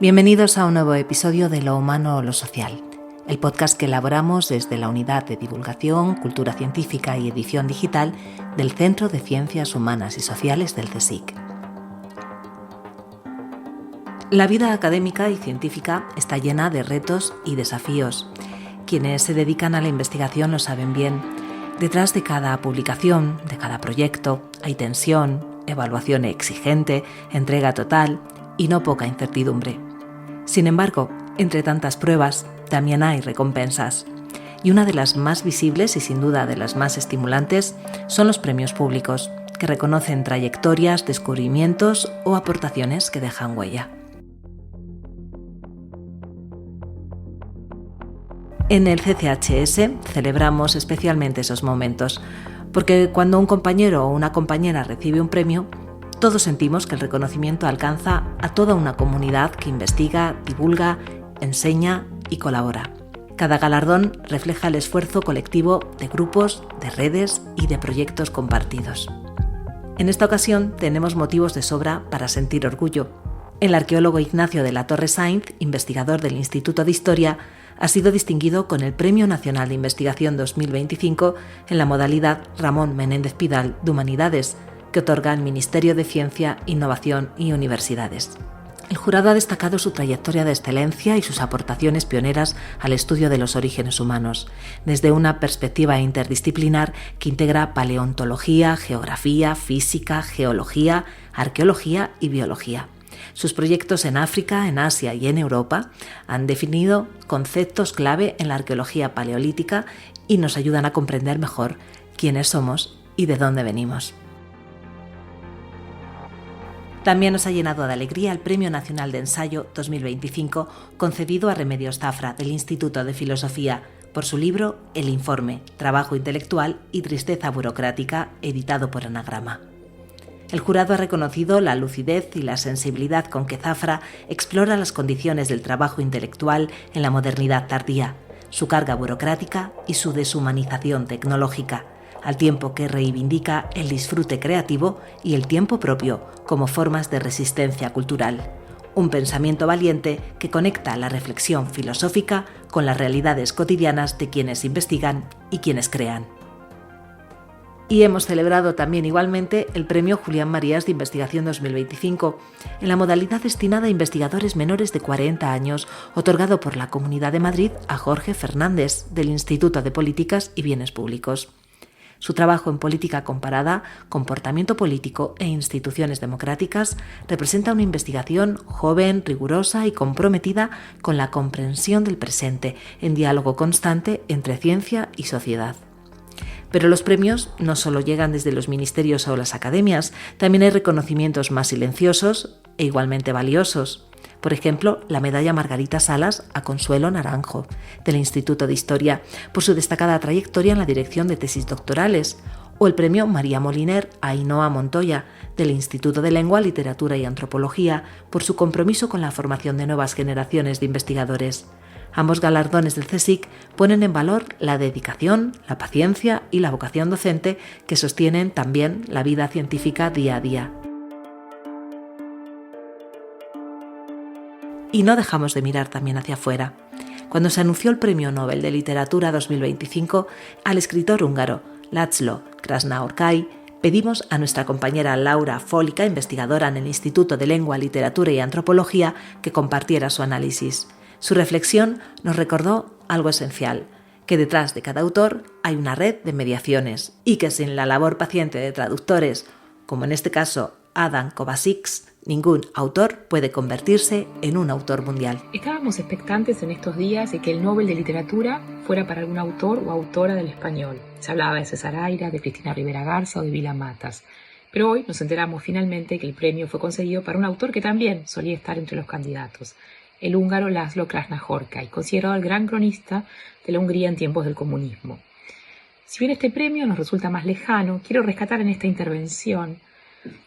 Bienvenidos a un nuevo episodio de Lo Humano o Lo Social, el podcast que elaboramos desde la Unidad de Divulgación, Cultura Científica y Edición Digital del Centro de Ciencias Humanas y Sociales del CSIC. La vida académica y científica está llena de retos y desafíos. Quienes se dedican a la investigación lo saben bien. Detrás de cada publicación, de cada proyecto, hay tensión, evaluación exigente, entrega total y no poca incertidumbre. Sin embargo, entre tantas pruebas, también hay recompensas. Y una de las más visibles y sin duda de las más estimulantes son los premios públicos, que reconocen trayectorias, descubrimientos o aportaciones que dejan huella. En el CCHS celebramos especialmente esos momentos, porque cuando un compañero o una compañera recibe un premio, todos sentimos que el reconocimiento alcanza a toda una comunidad que investiga, divulga, enseña y colabora. Cada galardón refleja el esfuerzo colectivo de grupos, de redes y de proyectos compartidos. En esta ocasión tenemos motivos de sobra para sentir orgullo. El arqueólogo Ignacio de la Torre Sainz, investigador del Instituto de Historia, ha sido distinguido con el Premio Nacional de Investigación 2025 en la modalidad Ramón Menéndez Pidal de Humanidades, que otorga el Ministerio de Ciencia, Innovación y Universidades. El jurado ha destacado su trayectoria de excelencia y sus aportaciones pioneras al estudio de los orígenes humanos, desde una perspectiva interdisciplinar que integra paleontología, geografía, física, geología, arqueología y biología. Sus proyectos en África, en Asia y en Europa han definido conceptos clave en la arqueología paleolítica y nos ayudan a comprender mejor quiénes somos y de dónde venimos. También nos ha llenado de alegría el Premio Nacional de Ensayo 2025 concedido a Remedios Zafra del Instituto de Filosofía por su libro El Informe, Trabajo Intelectual y Tristeza Burocrática, editado por Anagrama. El jurado ha reconocido la lucidez y la sensibilidad con que Zafra explora las condiciones del trabajo intelectual en la modernidad tardía, su carga burocrática y su deshumanización tecnológica, al tiempo que reivindica el disfrute creativo y el tiempo propio como formas de resistencia cultural. Un pensamiento valiente que conecta la reflexión filosófica con las realidades cotidianas de quienes investigan y quienes crean. Y hemos celebrado también igualmente el Premio Julián Marías de Investigación 2025, en la modalidad destinada a investigadores menores de 40 años, otorgado por la Comunidad de Madrid a Jorge Fernández, del Instituto de Políticas y Bienes Públicos. Su trabajo en política comparada, comportamiento político e instituciones democráticas representa una investigación joven, rigurosa y comprometida con la comprensión del presente, en diálogo constante entre ciencia y sociedad. Pero los premios no solo llegan desde los ministerios o las academias, también hay reconocimientos más silenciosos e igualmente valiosos. Por ejemplo, la medalla Margarita Salas a Consuelo Naranjo, del Instituto de Historia, por su destacada trayectoria en la dirección de tesis doctorales, o el premio María Moliner a Ainhoa Montoya, del Instituto de Lengua, Literatura y Antropología, por su compromiso con la formación de nuevas generaciones de investigadores. Ambos galardones del CSIC ponen en valor la dedicación, la paciencia y la vocación docente que sostienen también la vida científica día a día. Y no dejamos de mirar también hacia afuera. Cuando se anunció el Premio Nobel de Literatura 2025 al escritor húngaro László Krasznaorkai, pedimos a nuestra compañera Laura Fólica, investigadora en el Instituto de Lengua, Literatura y Antropología, que compartiera su análisis. Su reflexión nos recordó algo esencial, que detrás de cada autor hay una red de mediaciones y que sin la labor paciente de traductores, como en este caso Adam Kovačič, ningún autor puede convertirse en un autor mundial. Estábamos expectantes en estos días de que el Nobel de Literatura fuera para algún autor o autora del español. Se hablaba de César Aira, de Cristina Rivera Garza o de Vila Matas. Pero hoy nos enteramos finalmente que el premio fue concedido para un autor que también solía estar entre los candidatos, el húngaro László Krasznaorkai, considerado el gran cronista de la Hungría en tiempos del comunismo. Si bien este premio nos resulta más lejano, quiero rescatar en esta intervención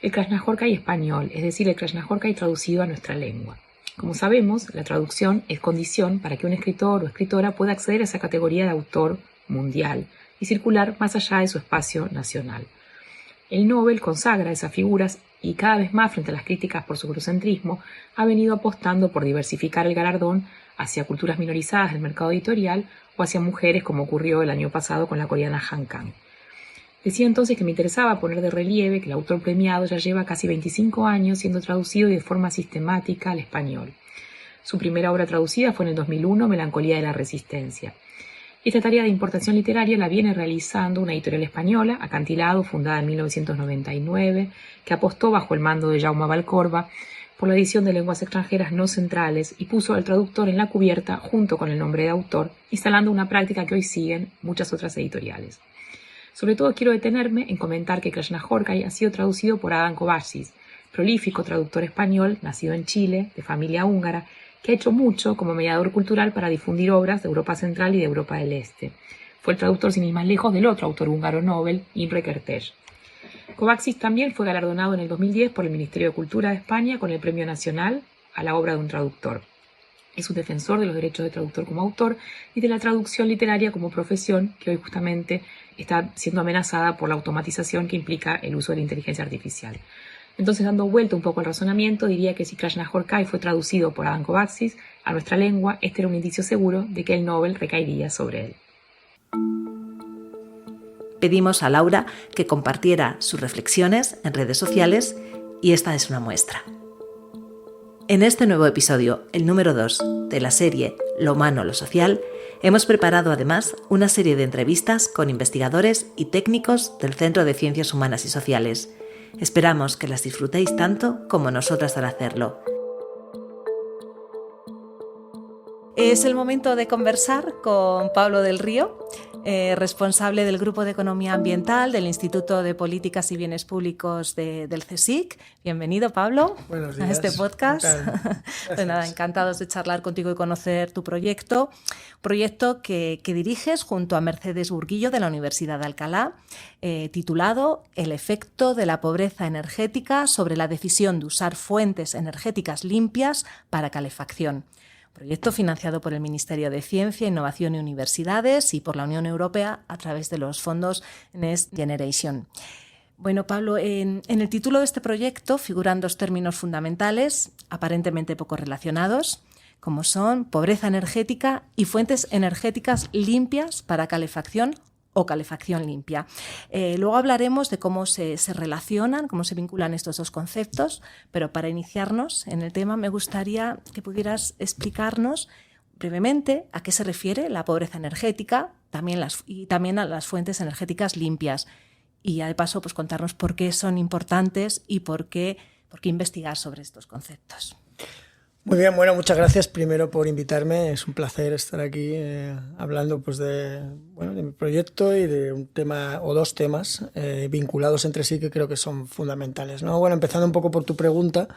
el Krasznaorkai español, es decir, el Krasznaorkai traducido a nuestra lengua. Como sabemos, la traducción es condición para que un escritor o escritora pueda acceder a esa categoría de autor mundial y circular más allá de su espacio nacional. El Nobel consagra esas figuras y cada vez más frente a las críticas por su eurocentrismo ha venido apostando por diversificar el galardón hacia culturas minorizadas del mercado editorial o hacia mujeres, como ocurrió el año pasado con la coreana Han Kang. Decía entonces que me interesaba poner de relieve que el autor premiado ya lleva casi 25 años siendo traducido de forma sistemática al español. Su primera obra traducida fue en el 2001, Melancolía de la Resistencia. Esta tarea de importación literaria la viene realizando una editorial española, Acantilado, fundada en 1999, que apostó bajo el mando de Jaume Valcorba por la edición de lenguas extranjeras no centrales y puso al traductor en la cubierta junto con el nombre de autor, instalando una práctica que hoy siguen muchas otras editoriales. Sobre todo quiero detenerme en comentar que Krasznahorkai ha sido traducido por Adam Kovácsis, prolífico traductor español, nacido en Chile, de familia húngara, que ha hecho mucho como mediador cultural para difundir obras de Europa Central y de Europa del Este. Fue el traductor sin ir más lejos del otro autor húngaro Nobel, Imre Kertész. Kovácsis también fue galardonado en el 2010 por el Ministerio de Cultura de España con el Premio Nacional a la obra de un traductor. Es un defensor de los derechos de traductor como autor y de la traducción literaria como profesión, que hoy justamente está siendo amenazada por la automatización que implica el uso de la inteligencia artificial. Entonces, dando vuelta un poco al razonamiento, diría que si Krasznahorkai fue traducido por Adam Kovácsis a nuestra lengua, este era un indicio seguro de que el Nobel recaería sobre él. Pedimos a Laura que compartiera sus reflexiones en redes sociales y esta es una muestra. En este nuevo episodio, el número 2 de la serie Lo humano, lo social, hemos preparado además una serie de entrevistas con investigadores y técnicos del Centro de Ciencias Humanas y Sociales. Esperamos que las disfrutéis tanto como nosotras al hacerlo. Es el momento de conversar con Pablo del Río, responsable del Grupo de Economía Ambiental del Instituto de Políticas y Bienes Públicos del CSIC. Bienvenido, Pablo, a este podcast. Pues nada, encantados de charlar contigo y conocer tu proyecto. Proyecto que diriges junto a Mercedes Burguillo de la Universidad de Alcalá, titulado El efecto de la pobreza energética sobre la decisión de usar fuentes energéticas limpias para calefacción. Proyecto financiado por el Ministerio de Ciencia, Innovación y Universidades y por la Unión Europea a través de los fondos Next Generation. Bueno, Pablo, en el título de este proyecto figuran dos términos fundamentales, aparentemente poco relacionados, como son pobreza energética y fuentes energéticas limpias para calefacción o calefacción limpia. Luego hablaremos de cómo se relacionan, cómo se vinculan estos dos conceptos, pero para iniciarnos en el tema me gustaría que pudieras explicarnos brevemente a qué se refiere la pobreza energética y también a las fuentes energéticas limpias. Y ya de paso pues contarnos por qué son importantes y por qué investigar sobre estos conceptos. Muy bien, bueno, muchas gracias primero por invitarme. Es un placer estar aquí hablando pues de mi proyecto y de un tema o dos temas vinculados entre sí que creo que son fundamentales, ¿no? Bueno, empezando un poco por tu pregunta,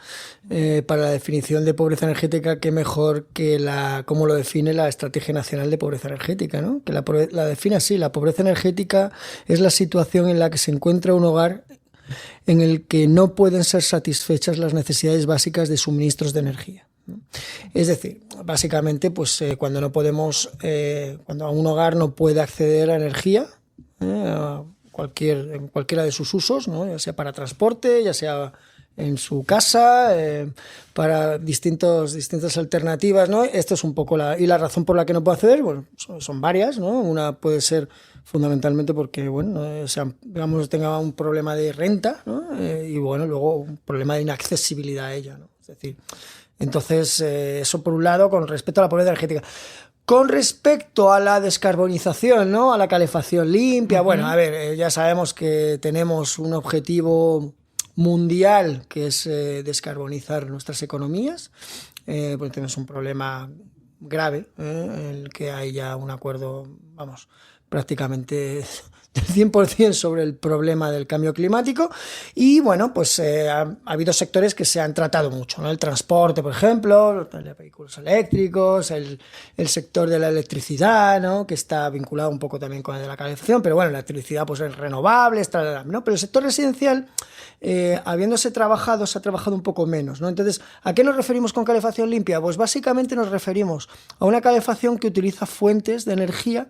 para la definición de pobreza energética, qué mejor que cómo lo define la Estrategia Nacional de Pobreza Energética, ¿no? Que la define así: la pobreza energética es la situación en la que se encuentra un hogar en el que no pueden ser satisfechas las necesidades básicas de suministros de energía. Es decir, básicamente, pues cuando cuando un hogar no puede acceder a energía, en cualquiera de sus usos, ¿no? Ya sea para transporte, ya sea en su casa, para distintas alternativas, ¿no? Esto es un poco la razón por la que no puede acceder. Bueno, son varias, ¿no? Una puede ser fundamentalmente porque, tenga un problema de renta, ¿no? Y luego un problema de inaccesibilidad a ella, ¿no? Es decir, entonces, eso por un lado con respecto a la pobreza energética. Con respecto a la descarbonización, ¿no? A la calefacción limpia, ya sabemos que tenemos un objetivo mundial que es descarbonizar nuestras economías, porque tenemos un problema grave en el que hay ya un acuerdo, prácticamente del 100% sobre el problema del cambio climático y ha habido sectores que se han tratado mucho, ¿no? El transporte, por ejemplo, los vehículos eléctricos, el sector de la electricidad, ¿no? Que está vinculado un poco también con el de la calefacción, pero la electricidad pues es renovable, ¿no? Pero el sector residencial, se ha trabajado un poco menos, ¿no? Entonces, ¿a qué nos referimos con calefacción limpia? Pues básicamente nos referimos a una calefacción que utiliza fuentes de energía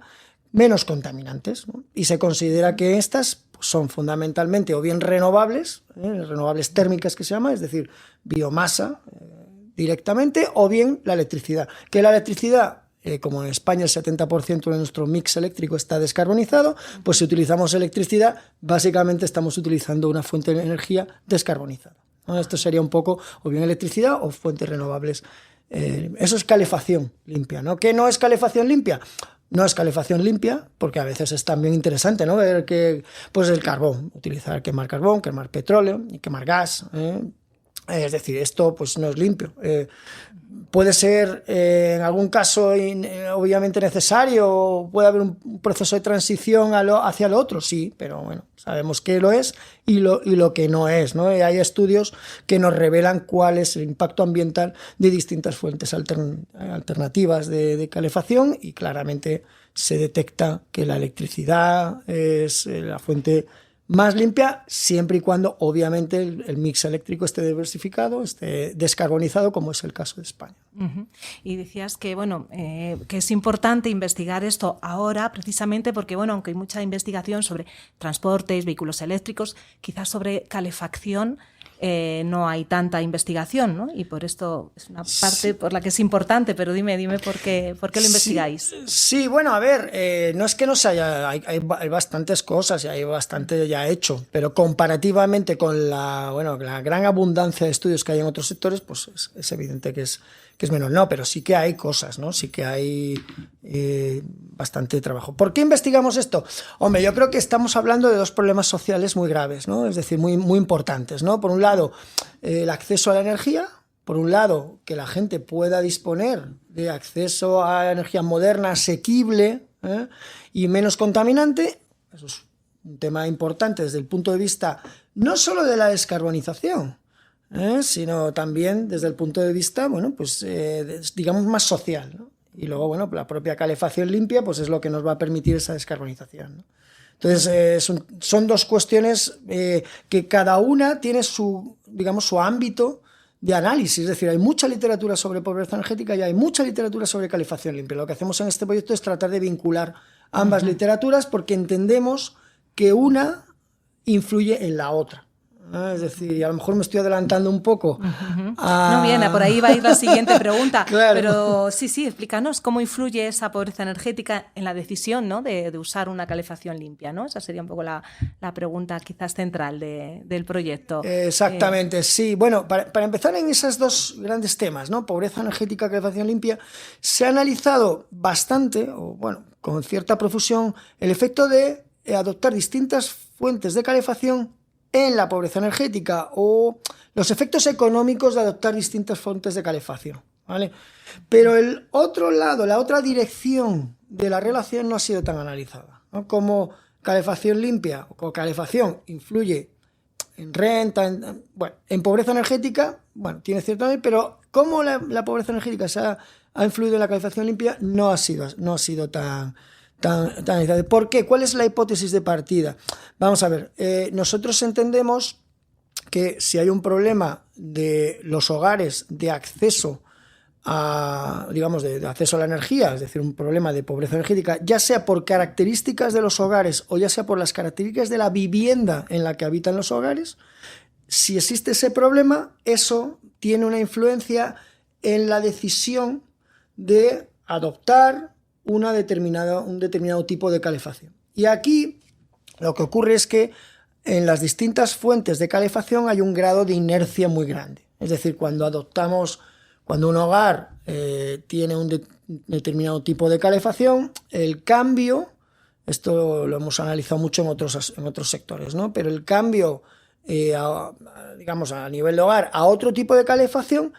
menos contaminantes, ¿no? Y se considera que estas son fundamentalmente o bien renovables, renovables térmicas que se llama, es decir, biomasa directamente, o bien la electricidad. Que la electricidad, como en España el 70% de nuestro mix eléctrico está descarbonizado, pues si utilizamos electricidad, básicamente estamos utilizando una fuente de energía descarbonizada, ¿no? Esto sería un poco o bien electricidad o fuentes renovables. Eso es calefacción limpia, ¿no? ¿Qué no es calefacción limpia? No es calefacción limpia, porque a veces es también interesante, ¿no? Ver que, pues el carbón, quemar carbón, quemar petróleo y quemar gas, es decir, esto pues no es limpio. Puede ser en algún caso obviamente necesario, puede haber un proceso de transición hacia lo otro, sí, pero bueno, sabemos qué lo es y lo que no es, ¿no? Y hay estudios que nos revelan cuál es el impacto ambiental de distintas fuentes alternativas de calefacción, y claramente se detecta que la electricidad es la fuente más limpia, siempre y cuando obviamente el mix eléctrico esté diversificado, esté descarbonizado, como es el caso de España. Uh-huh. Y decías que, bueno, que es importante investigar esto ahora, precisamente porque, bueno, aunque hay mucha investigación sobre transportes, vehículos eléctricos, quizás sobre calefacción no hay tanta investigación, ¿no? Y por esto es una parte por la que es importante, pero dime por qué lo investigáis. Sí, bueno, a ver, no es que no se haya, hay bastantes cosas y hay bastante ya hecho, pero comparativamente con la gran abundancia de estudios que hay en otros sectores, pues es evidente que es menos. No, pero sí que hay cosas, ¿no? Sí que hay bastante trabajo. ¿Por qué investigamos esto? Hombre, yo creo que estamos hablando de dos problemas sociales muy graves, ¿no? Es decir, muy, muy importantes, ¿no? Por un lado, el acceso a la energía. Por un lado, que la gente pueda disponer de acceso a energía moderna, asequible, y menos contaminante. Eso es un tema importante desde el punto de vista no solo de la descarbonización, sino también desde el punto de vista, bueno, pues digamos más social, ¿no? Y luego, bueno, la propia calefacción limpia, pues es lo que nos va a permitir esa descarbonización, ¿no? Entonces, son dos cuestiones que cada una tiene su ámbito de análisis. Es decir, hay mucha literatura sobre pobreza energética y hay mucha literatura sobre calefacción limpia. Lo que hacemos en este proyecto es tratar de vincular ambas literaturas, porque entendemos que una influye en la otra. Es decir, a lo mejor me estoy adelantando un poco. No, bien, por ahí va a ir la siguiente pregunta. Claro. Pero sí, explícanos cómo influye esa pobreza energética en la decisión, ¿no? de usar una calefacción limpia, ¿no? Esa sería un poco la pregunta quizás central del proyecto. Exactamente, sí. Bueno, para empezar en esos dos grandes temas, ¿no? Pobreza energética, calefacción limpia, se ha analizado bastante, o bueno, con cierta profusión, el efecto de adoptar distintas fuentes de calefacción en la pobreza energética, o los efectos económicos de adoptar distintas fuentes de calefacción, ¿vale? Pero el otro lado, la otra dirección de la relación no ha sido tan analizada, ¿no? Como calefacción limpia o calefacción influye en renta, en pobreza energética, bueno, tiene cierto, pero cómo la pobreza energética ha influido en la calefacción limpia no ha sido tan analizado. ¿Por qué? ¿Cuál es la hipótesis de partida? Vamos a ver, nosotros entendemos que si hay un problema de los hogares de acceso de acceso a la energía, es decir, un problema de pobreza energética, ya sea por características de los hogares o ya sea por las características de la vivienda en la que habitan los hogares, si existe ese problema, eso tiene una influencia en la decisión de adoptar un determinado tipo de calefacción. Y aquí lo que ocurre es que en las distintas fuentes de calefacción hay un grado de inercia muy grande. Es decir, cuando un hogar tiene un determinado tipo de calefacción, el cambio, esto lo hemos analizado mucho en otros sectores, ¿no? Pero el cambio, a nivel de hogar, a otro tipo de calefacción,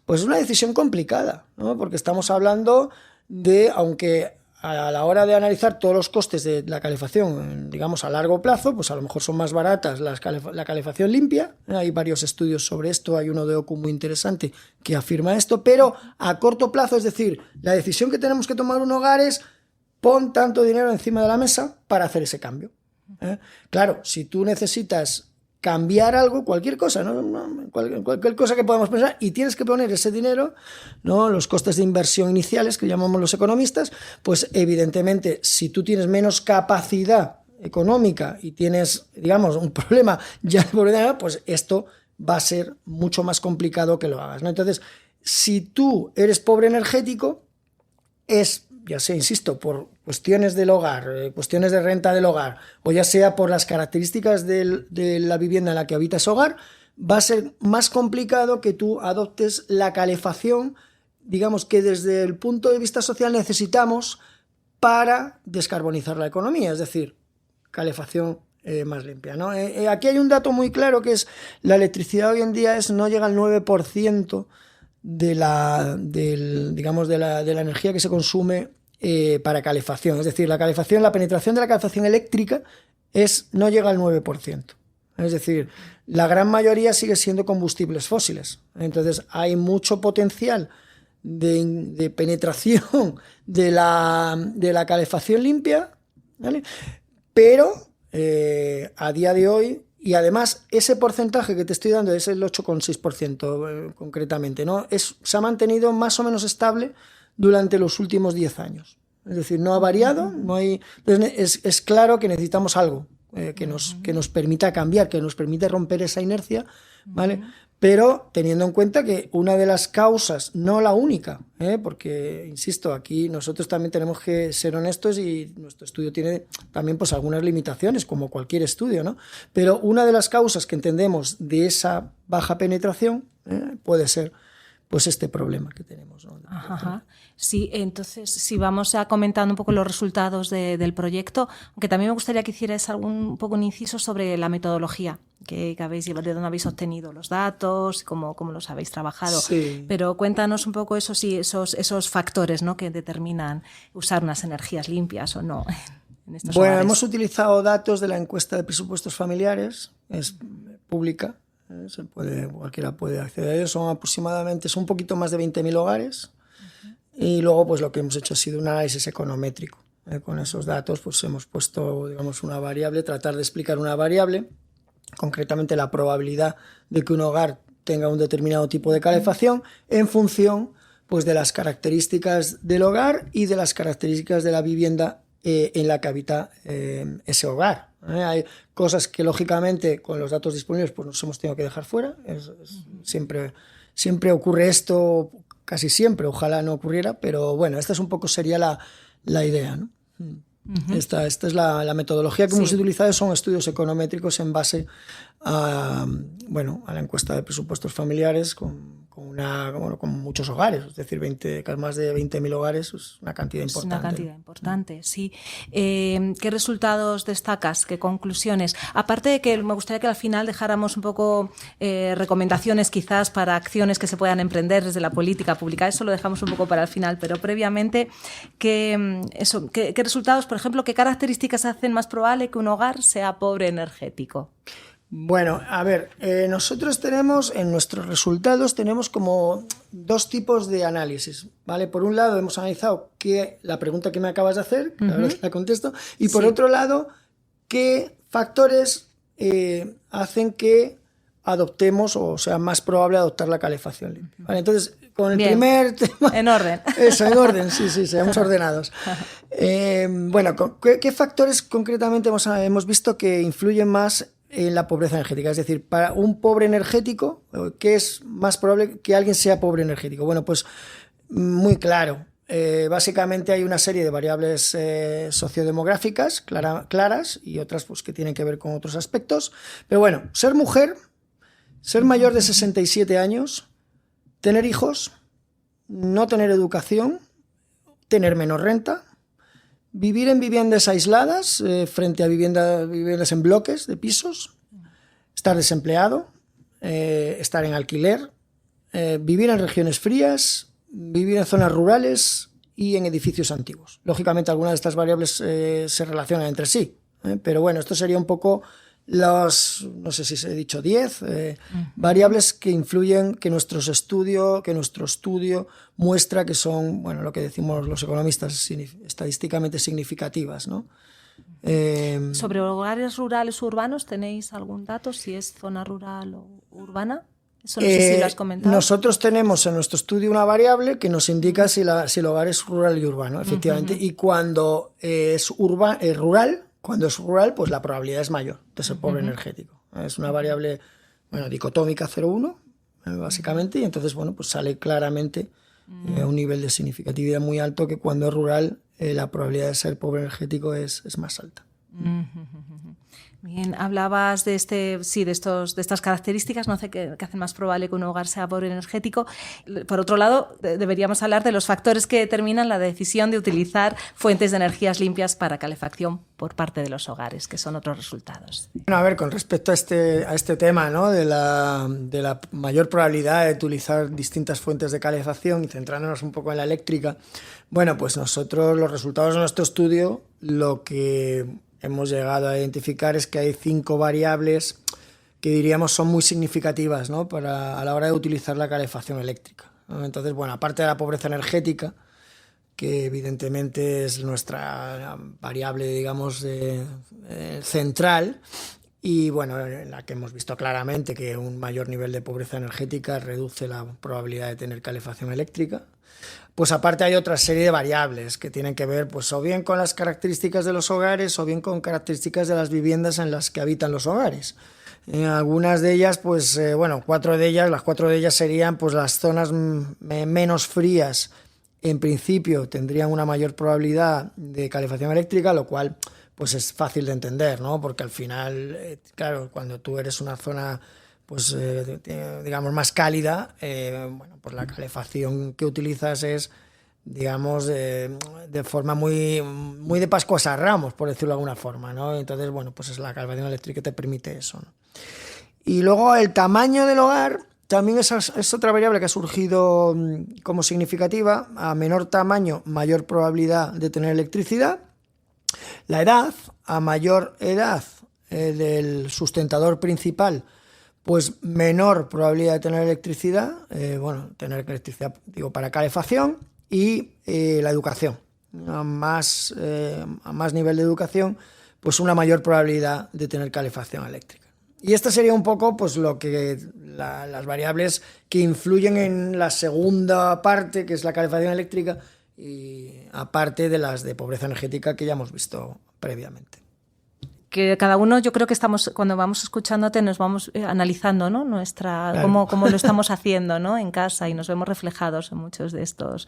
pues es una decisión complicada, ¿no? Porque estamos hablando de, aunque a la hora de analizar todos los costes de la calefacción, a largo plazo, pues a lo mejor son más baratas la calefacción limpia. Hay varios estudios sobre esto, hay uno de OCU muy interesante que afirma esto, pero a corto plazo, es decir, la decisión que tenemos que tomar un hogar es: pon tanto dinero encima de la mesa para hacer ese cambio. Claro, si tú necesitas cambiar algo, cualquier cosa, ¿no? Cualquier cosa que podamos pensar, y tienes que poner ese dinero, ¿no? Los costes de inversión iniciales, que llamamos los economistas, pues evidentemente, si tú tienes menos capacidad económica y tienes, digamos, un problema ya de pobreza, pues esto va a ser mucho más complicado que lo hagas, ¿no? Entonces, si tú eres pobre energético, ya sea, insisto, por cuestiones del hogar, cuestiones de renta del hogar, o ya sea por las características de la vivienda en la que habitas hogar, va a ser más complicado que tú adoptes la calefacción, digamos, que desde el punto de vista social necesitamos para descarbonizar la economía, es decir, calefacción más limpia, ¿no? Aquí hay un dato muy claro, que es la electricidad hoy en día no llega al 9% de la energía que se consume para calefacción. Es decir, la penetración de la calefacción eléctrica no llega al 9%. Es decir, la gran mayoría sigue siendo combustibles fósiles. Entonces, hay mucho potencial de penetración de la calefacción limpia, ¿vale? Pero a día de hoy, y además ese porcentaje que te estoy dando es el 8,6% concretamente, ¿no? Se ha mantenido más o menos estable durante los últimos 10 años. Es decir, no ha variado, es claro que necesitamos algo que nos permita cambiar, que nos permita romper esa inercia, ¿vale? Pero teniendo en cuenta que una de las causas, no la única, porque, insisto, aquí nosotros también tenemos que ser honestos, y nuestro estudio tiene también pues algunas limitaciones, como cualquier estudio, ¿no? Pero una de las causas que entendemos de esa baja penetración puede ser pues este problema que tenemos, ¿no? Ajá. Sí, entonces, si vamos a comentando un poco los resultados del proyecto, aunque también me gustaría que hicierais un poco un inciso sobre la metodología que habéis llevado, de dónde habéis obtenido los datos, cómo los habéis trabajado. Sí. Pero cuéntanos un poco esos factores, ¿no?, que determinan usar unas energías limpias o no en estos hogares. Hemos utilizado datos de la encuesta de presupuestos familiares, es pública. Cualquiera puede acceder a ellos. Es un poquito más de 20.000 hogares, y luego pues lo que hemos hecho ha sido un análisis econométrico. Con esos datos pues hemos puesto, digamos, una variable, tratar de explicar una variable, concretamente la probabilidad de que un hogar tenga un determinado tipo de calefacción en función pues de las características del hogar y de las características de la vivienda en la que habita ese hogar. Hay cosas que, lógicamente, con los datos disponibles pues nos hemos tenido que dejar fuera. Siempre ocurre esto, casi siempre, ojalá no ocurriera, pero bueno, esta sería la idea, ¿no? Esta es la metodología que hemos utilizado, son estudios econométricos en base a la encuesta de presupuestos familiares con muchos hogares, es decir, más de 20.000 hogares, es una cantidad importante. Es una cantidad importante, sí. ¿Qué resultados destacas? ¿Qué conclusiones? Aparte de que me gustaría que al final dejáramos un poco recomendaciones quizás para acciones que se puedan emprender desde la política pública, eso lo dejamos un poco para el final, pero previamente, ¿qué resultados, por ejemplo, qué características hacen más probable que un hogar sea pobre energético? Bueno, a ver, nosotros en nuestros resultados tenemos como dos tipos de análisis, ¿vale? Por un lado hemos analizado la pregunta que me acabas de hacer, ahora la contesto, y por otro lado, qué factores hacen que adoptemos o sea más probable adoptar la calefacción limpia, ¿vale? Entonces, con el primer tema... En orden. Eso, en orden, sí, seamos ordenados. ¿Qué factores concretamente hemos visto que influyen más en la pobreza energética? Es decir, para un pobre energético, ¿qué es más probable que alguien sea pobre energético? Bueno, pues muy claro. Básicamente hay una serie de variables sociodemográficas claras y otras pues que tienen que ver con otros aspectos. Pero bueno, ser mujer, ser mayor de 67 años, tener hijos, no tener educación, tener menos renta, vivir en viviendas aisladas frente a viviendas en bloques de pisos, estar desempleado, estar en alquiler, vivir en regiones frías, vivir en zonas rurales y en edificios antiguos. Lógicamente, algunas de estas variables se relacionan entre sí, pero bueno, esto sería un poco no sé si se he dicho 10 variables que influyen, que nuestro estudio muestra que son, bueno, lo que decimos los economistas, estadísticamente significativas, ¿no? ¿Sobre hogares rurales o urbanos tenéis algún dato? Si es zona rural o urbana. Eso no sé si lo has comentado. Nosotros tenemos en nuestro estudio una variable que nos indica si el hogar es rural y urbano, efectivamente. Y cuando es rural, pues la probabilidad es mayor de ser pobre energético. Es una variable dicotómica 0,1, básicamente, y entonces pues sale claramente un nivel de significatividad muy alto, que cuando es rural la probabilidad de ser pobre energético es más alta. Bien, hablabas de estas características, ¿no? que hacen más probable que un hogar sea pobre energético. Por otro lado, deberíamos hablar de los factores que determinan la decisión de utilizar fuentes de energías limpias para calefacción por parte de los hogares, que son otros resultados. Bueno, a ver, con respecto a este tema, ¿no? de la mayor probabilidad de utilizar distintas fuentes de calefacción y centrándonos un poco en la eléctrica, bueno, pues nosotros, los resultados de nuestro estudio, lo que hemos llegado a identificar es que hay 5 variables que diríamos son muy significativas, ¿no? A la hora de utilizar la calefacción eléctrica, ¿no? Entonces, bueno, aparte de la pobreza energética, que evidentemente es nuestra variable, digamos, central, y bueno, en la que hemos visto claramente que un mayor nivel de pobreza energética reduce la probabilidad de tener calefacción eléctrica. Pues aparte hay otra serie de variables que tienen que ver pues o bien con las características de los hogares o bien con características de las viviendas en las que habitan los hogares. Algunas de ellas, pues las 4 de ellas serían pues las zonas menos frías. En principio tendrían una mayor probabilidad de calefacción eléctrica, lo cual pues es fácil de entender, ¿no? Porque al final, claro, cuando tú eres una zona pues digamos más cálida, pues la calefacción que utilizas es, digamos, de forma muy de Pascuas a Ramos, por decirlo de alguna forma, ¿no? Entonces, bueno, pues es la calefacción eléctrica que te permite eso, ¿no? Y luego el tamaño del hogar también es otra variable que ha surgido como significativa. A menor tamaño, mayor probabilidad de tener electricidad. La edad, a mayor edad del sustentador principal, pues menor probabilidad de tener electricidad, tener electricidad, para calefacción. Y la educación, a más nivel de educación, pues una mayor probabilidad de tener calefacción eléctrica. Y esta sería un poco pues lo que las variables que influyen en la segunda parte, que es la calefacción eléctrica, y aparte de las de pobreza energética que ya hemos visto previamente. Que cada uno, yo creo que cuando vamos escuchándote nos vamos analizando, ¿no? Claro. cómo lo estamos haciendo, ¿no? En casa, y nos vemos reflejados en muchos de estos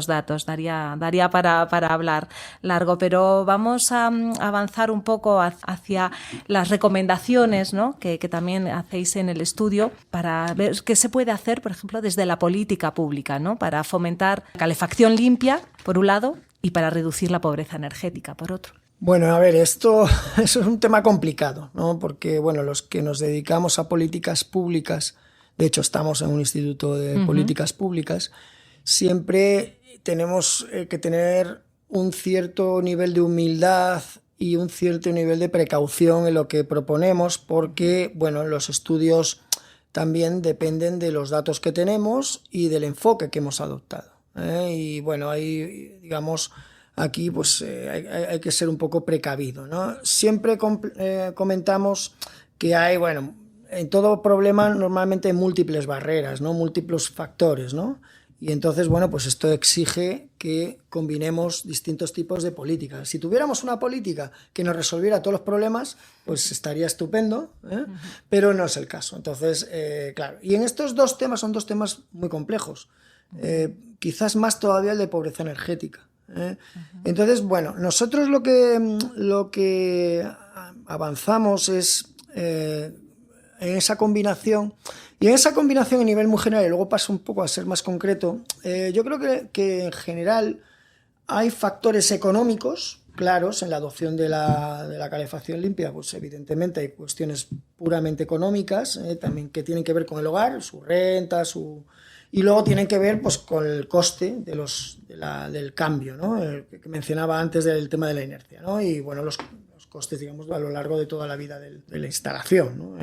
datos. Daría para hablar largo, pero vamos a avanzar un poco hacia las recomendaciones, ¿no? que también hacéis en el estudio para ver qué se puede hacer, por ejemplo, desde la política pública, ¿no? Para fomentar calefacción limpia, por un lado, y para reducir la pobreza energética, por otro. Bueno, a ver, eso es un tema complicado, ¿no? Porque, bueno, los que nos dedicamos a políticas públicas, de hecho estamos en un instituto de políticas públicas, siempre tenemos que tener un cierto nivel de humildad y un cierto nivel de precaución en lo que proponemos, porque, bueno, los estudios también dependen de los datos que tenemos y del enfoque que hemos adoptado, ¿eh? Y, bueno, hay, digamos, aquí pues hay que ser un poco precavido, ¿no? Siempre comentamos que hay, bueno, en todo problema normalmente hay múltiples barreras, ¿no? Múltiples factores, ¿no? Y entonces, bueno, pues esto exige que combinemos distintos tipos de políticas. Si tuviéramos una política que nos resolviera todos los problemas, pues estaría estupendo, ¿eh? Pero no es el caso. Entonces, claro, y en estos dos temas son dos temas muy complejos, quizás más todavía el de pobreza energética. Entonces, bueno, nosotros lo que avanzamos es en esa combinación, y en esa combinación a nivel muy general, y luego paso un poco a ser más concreto, yo creo que en general hay factores económicos claros en la adopción de la calefacción limpia. Pues evidentemente hay cuestiones puramente económicas, también que tienen que ver con el hogar, su renta, y luego tienen que ver pues con el coste del cambio, ¿no? Que mencionaba antes del tema de la inercia, ¿no? Y bueno, los costes, digamos, a lo largo de toda la vida de la instalación, ¿no?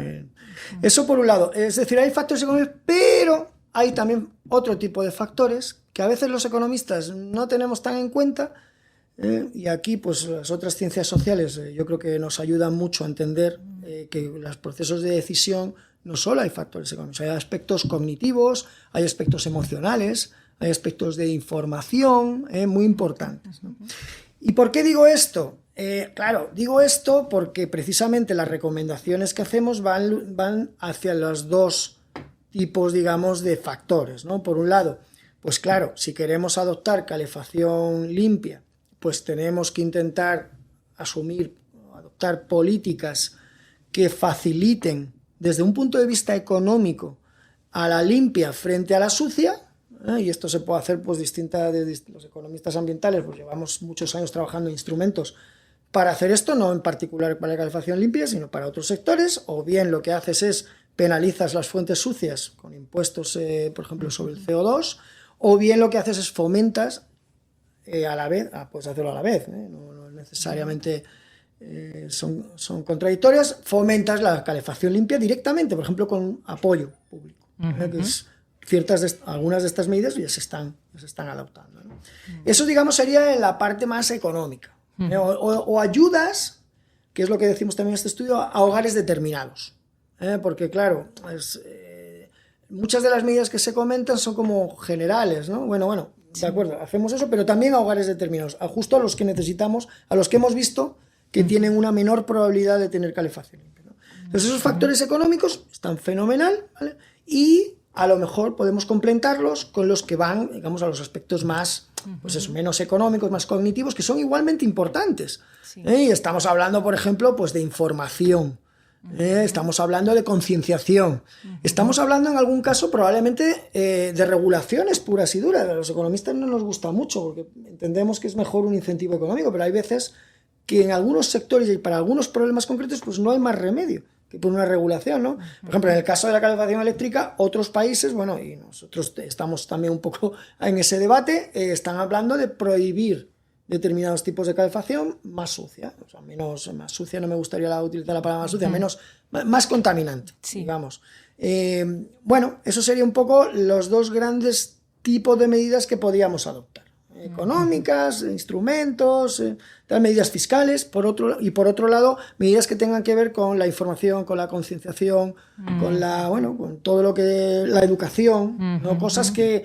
Eso por un lado. Es decir, hay factores económicos, pero hay también otro tipo de factores que a veces los economistas no tenemos tan en cuenta, Y aquí, pues las otras ciencias sociales yo creo que nos ayudan mucho a entender que los procesos de decisión no solo hay factores económicos, hay aspectos cognitivos, hay aspectos emocionales, hay aspectos de información muy importantes, ¿no? ¿Y por qué digo esto? Claro, digo esto porque precisamente las recomendaciones que hacemos van hacia los dos tipos, digamos, de factores, ¿no? Por un lado, pues claro, si queremos adoptar calefacción limpia, pues tenemos que intentar adoptar políticas que faciliten desde un punto de vista económico a la limpia frente a la sucia, y esto se puede hacer pues los economistas ambientales pues llevamos muchos años trabajando en instrumentos para hacer esto, no en particular para la calefacción limpia, sino para otros sectores, o bien lo que haces es penalizas las fuentes sucias con impuestos, por ejemplo, sobre el CO2, o bien lo que haces es fomentas a la vez, puedes hacerlo a la vez, no necesariamente son contradictorias, fomentas la calefacción limpia directamente, por ejemplo, con apoyo público, que es algunas de estas medidas ya se están adoptando, ¿no? Eso, digamos, sería en la parte más económica, o ayudas, que es lo que decimos también en este estudio, a hogares determinados, porque claro, muchas de las medidas que se comentan son como generales, ¿no? Bueno, de acuerdo, hacemos eso, pero también a hogares determinados, justo a los que necesitamos, a los que hemos visto que tienen una menor probabilidad de tener calefacción limpia, ¿no? Entonces esos factores económicos están fenomenal, ¿vale? Y a lo mejor podemos complementarlos con los que van, digamos, a los aspectos más, pues eso, menos económicos, más cognitivos, que son igualmente importantes. Sí. Y estamos hablando, por ejemplo, pues de información, estamos hablando de concienciación, estamos hablando en algún caso probablemente de regulaciones puras y duras. A los economistas no nos gusta mucho porque entendemos que es mejor un incentivo económico, pero hay veces que en algunos sectores y para algunos problemas concretos pues no hay más remedio que por una regulación, ¿no? Por ejemplo, en el caso de la calefacción eléctrica, otros países, bueno, y nosotros estamos también un poco en ese debate, están hablando de prohibir determinados tipos de calefacción más sucia, o sea, más sucia, no me gustaría utilizar la palabra más sucia, más contaminante, sí, digamos. Bueno, eso sería un poco los dos grandes tipos de medidas que podíamos adoptar. Económicas, instrumentos, medidas fiscales, por otro lado, medidas que tengan que ver con la información, con la concienciación, con todo lo que la educación, ¿no? Cosas que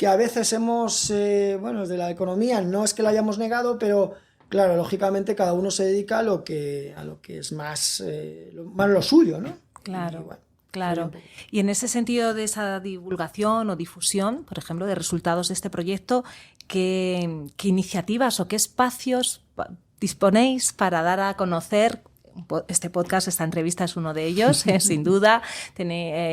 a veces desde la economía no es que la hayamos negado, pero claro, lógicamente cada uno se dedica a lo que es más lo suyo, ¿no? Claro. Claro. Y en ese sentido de esa divulgación o difusión, por ejemplo, de resultados de este proyecto, ¿qué iniciativas o qué espacios disponéis para dar a conocer? Este podcast, esta entrevista es uno de ellos, sin duda.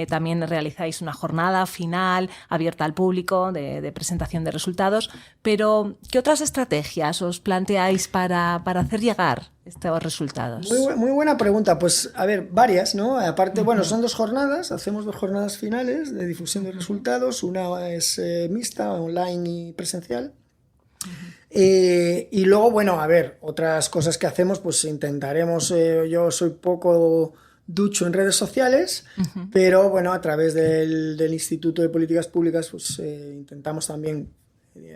También realizáis una jornada final abierta al público de presentación de resultados. Pero, ¿qué otras estrategias os planteáis para hacer llegar estos resultados? Muy buena pregunta. Pues, a ver, varias, ¿no? Aparte, son 2 jornadas. Hacemos 2 jornadas finales de difusión de resultados. Una es mixta, online y presencial. Y luego, otras cosas que hacemos, pues intentaremos, yo soy poco ducho en redes sociales, pero a través del Instituto de Políticas Públicas, pues intentamos también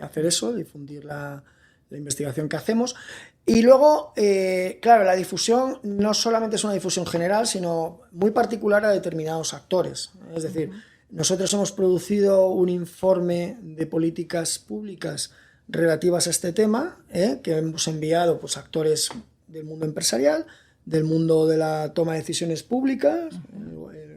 hacer eso, difundir la investigación que hacemos. Y luego, claro, la difusión no solamente es una difusión general, sino muy particular a determinados actores. Es decir, nosotros hemos producido un informe de políticas públicas relativas a este tema, que hemos enviado pues, a actores del mundo empresarial, del mundo de la toma de decisiones públicas,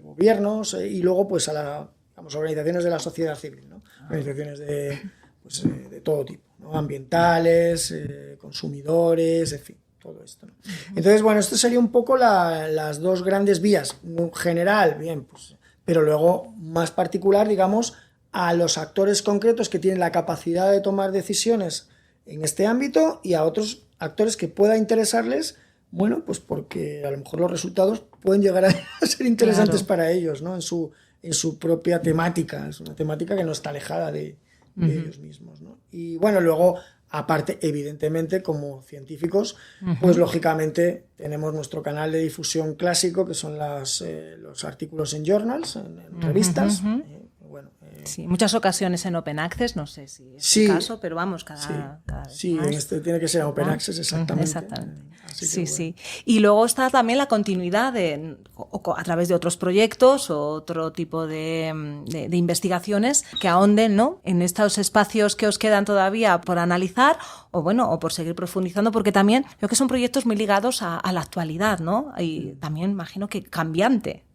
gobiernos, y luego pues, a las organizaciones de la sociedad civil, ¿no? Organizaciones de todo tipo, ¿no? Ambientales, consumidores, en fin, todo esto, ¿no? Entonces, esto sería un poco las 2 grandes vías. En general, bien, pues, pero luego más particular, digamos, a los actores concretos que tienen la capacidad de tomar decisiones en este ámbito y a otros actores que pueda interesarles, pues porque a lo mejor los resultados pueden llegar a ser interesantes para ellos, ¿no? En su propia temática. Es una temática que no está alejada de ellos mismos, ¿no? Y luego, aparte, evidentemente, como científicos, pues lógicamente tenemos nuestro canal de difusión clásico, que son los artículos en journals, en revistas, Sí, muchas ocasiones en Open Access, no sé si es el caso, pero vamos, cada vez sí, más. en este tiene que ser Open Access, exactamente. Exactamente. Así Sí, bueno. sí. Y luego está también la continuidad a través de otros proyectos o otro tipo de investigaciones que ahonden, ¿no?, en estos espacios que os quedan todavía por analizar o por seguir profundizando, porque también creo que son proyectos muy ligados a la actualidad, ¿no? Y también imagino que cambiante,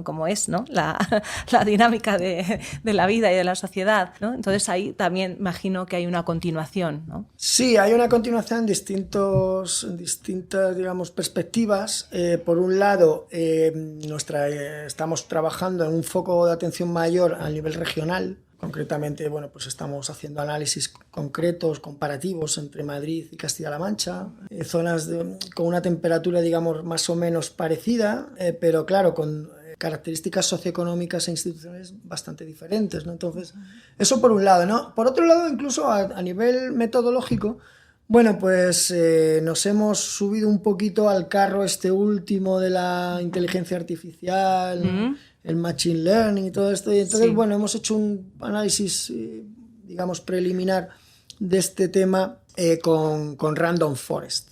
como es, ¿no?, la dinámica de la vida y de la sociedad, ¿no? Entonces ahí también imagino que hay una continuación, ¿no? Sí, hay una continuación en distintas, digamos, perspectivas. Por un lado, estamos trabajando en un foco de atención mayor a nivel regional. Concretamente, bueno, pues estamos haciendo análisis concretos, comparativos entre Madrid y Castilla-La Mancha, zonas con una temperatura, digamos, más o menos parecida, pero claro, con características socioeconómicas e institucionales bastante diferentes, ¿no? Entonces, eso por un lado, ¿no? Por otro lado, incluso a nivel metodológico, bueno, pues nos hemos subido un poquito al carro este último de la inteligencia artificial, ¿no? El machine learning y todo esto. Y entonces, bueno, hemos hecho un análisis, digamos, preliminar de este tema con Random Forest.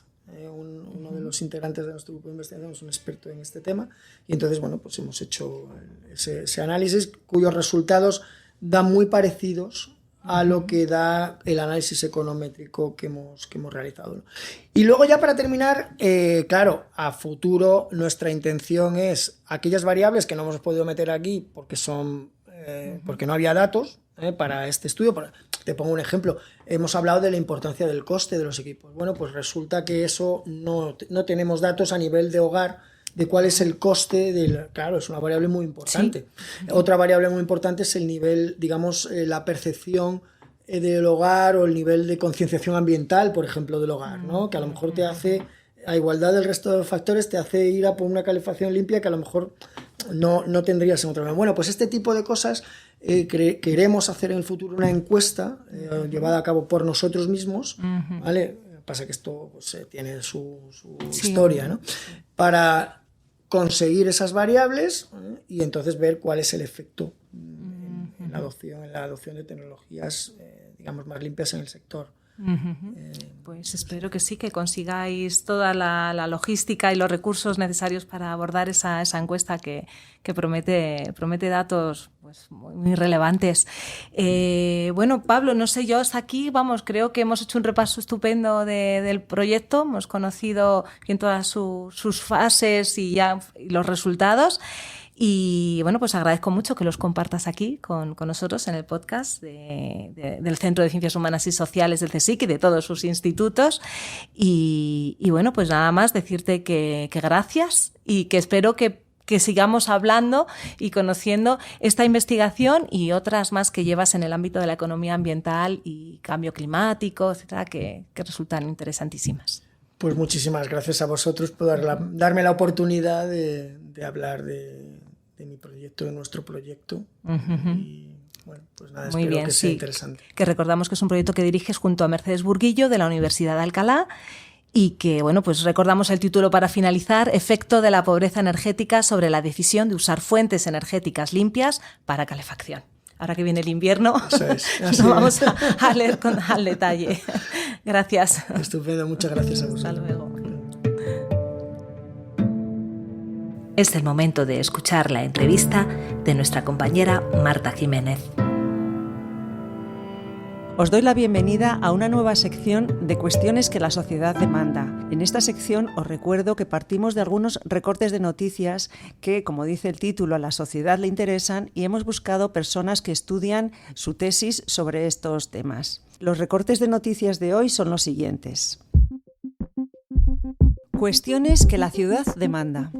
Uno de los integrantes de nuestro grupo de investigación es un experto en este tema. Y entonces, bueno, pues hemos hecho ese análisis cuyos resultados dan muy parecidos a lo que da el análisis econométrico que hemos realizado, ¿no? Y luego ya para terminar, claro, a futuro nuestra intención es aquellas variables que no hemos podido meter aquí porque no había datos para este estudio. Te pongo un ejemplo, hemos hablado de la importancia del coste de los equipos. Bueno, pues resulta que eso no tenemos datos a nivel de hogar de cuál es el coste claro, es una variable muy importante. Sí. Otra variable muy importante es el nivel, digamos, la percepción del hogar o el nivel de concienciación ambiental, por ejemplo, del hogar, ¿no? Que a lo mejor te hace, a igualdad del resto de los factores, te hace ir a por una calefacción limpia que a lo mejor no tendrías en otro lado. Bueno, pues este tipo de cosas queremos hacer en el futuro una encuesta llevada a cabo por nosotros mismos, ¿vale? Pasa que esto pues, tiene su historia, ¿no? Para conseguir esas variables y entonces ver cuál es el efecto en la adopción de tecnologías, digamos, más limpias en el sector. Pues espero que sí, que consigáis toda la logística y los recursos necesarios para abordar esa encuesta que promete datos pues muy relevantes. Bueno, Pablo, no sé yo, hasta aquí, vamos, creo que hemos hecho un repaso estupendo del proyecto, hemos conocido bien todas sus fases y los resultados. Y bueno, pues agradezco mucho que los compartas aquí con nosotros en el podcast del Centro de Ciencias Humanas y Sociales del CSIC y de todos sus institutos. Y bueno, pues nada más decirte que gracias y que espero que sigamos hablando y conociendo esta investigación y otras más que llevas en el ámbito de la economía ambiental y cambio climático, etcétera, que resultan interesantísimas. Pues muchísimas gracias a vosotros por darme la oportunidad de hablar de mi proyecto, de nuestro proyecto. Y bueno, pues nada, muy espero bien, que sea interesante. Que recordamos que es un proyecto que diriges junto a Mercedes Burguillo de la Universidad de Alcalá y que, bueno, pues recordamos el título para finalizar: Efecto de la pobreza energética sobre la decisión de usar fuentes energéticas limpias para calefacción. Ahora que viene el invierno, lo vamos a leer al detalle. Gracias. Estupendo, muchas gracias a vosotros. Hasta luego. Es el momento de escuchar la entrevista de nuestra compañera Marta Jiménez. Os doy la bienvenida a una nueva sección de cuestiones que la sociedad demanda. En esta sección os recuerdo que partimos de algunos recortes de noticias que, como dice el título, a la sociedad le interesan y hemos buscado personas que estudian su tesis sobre estos temas. Los recortes de noticias de hoy son los siguientes. Cuestiones que la ciudad demanda.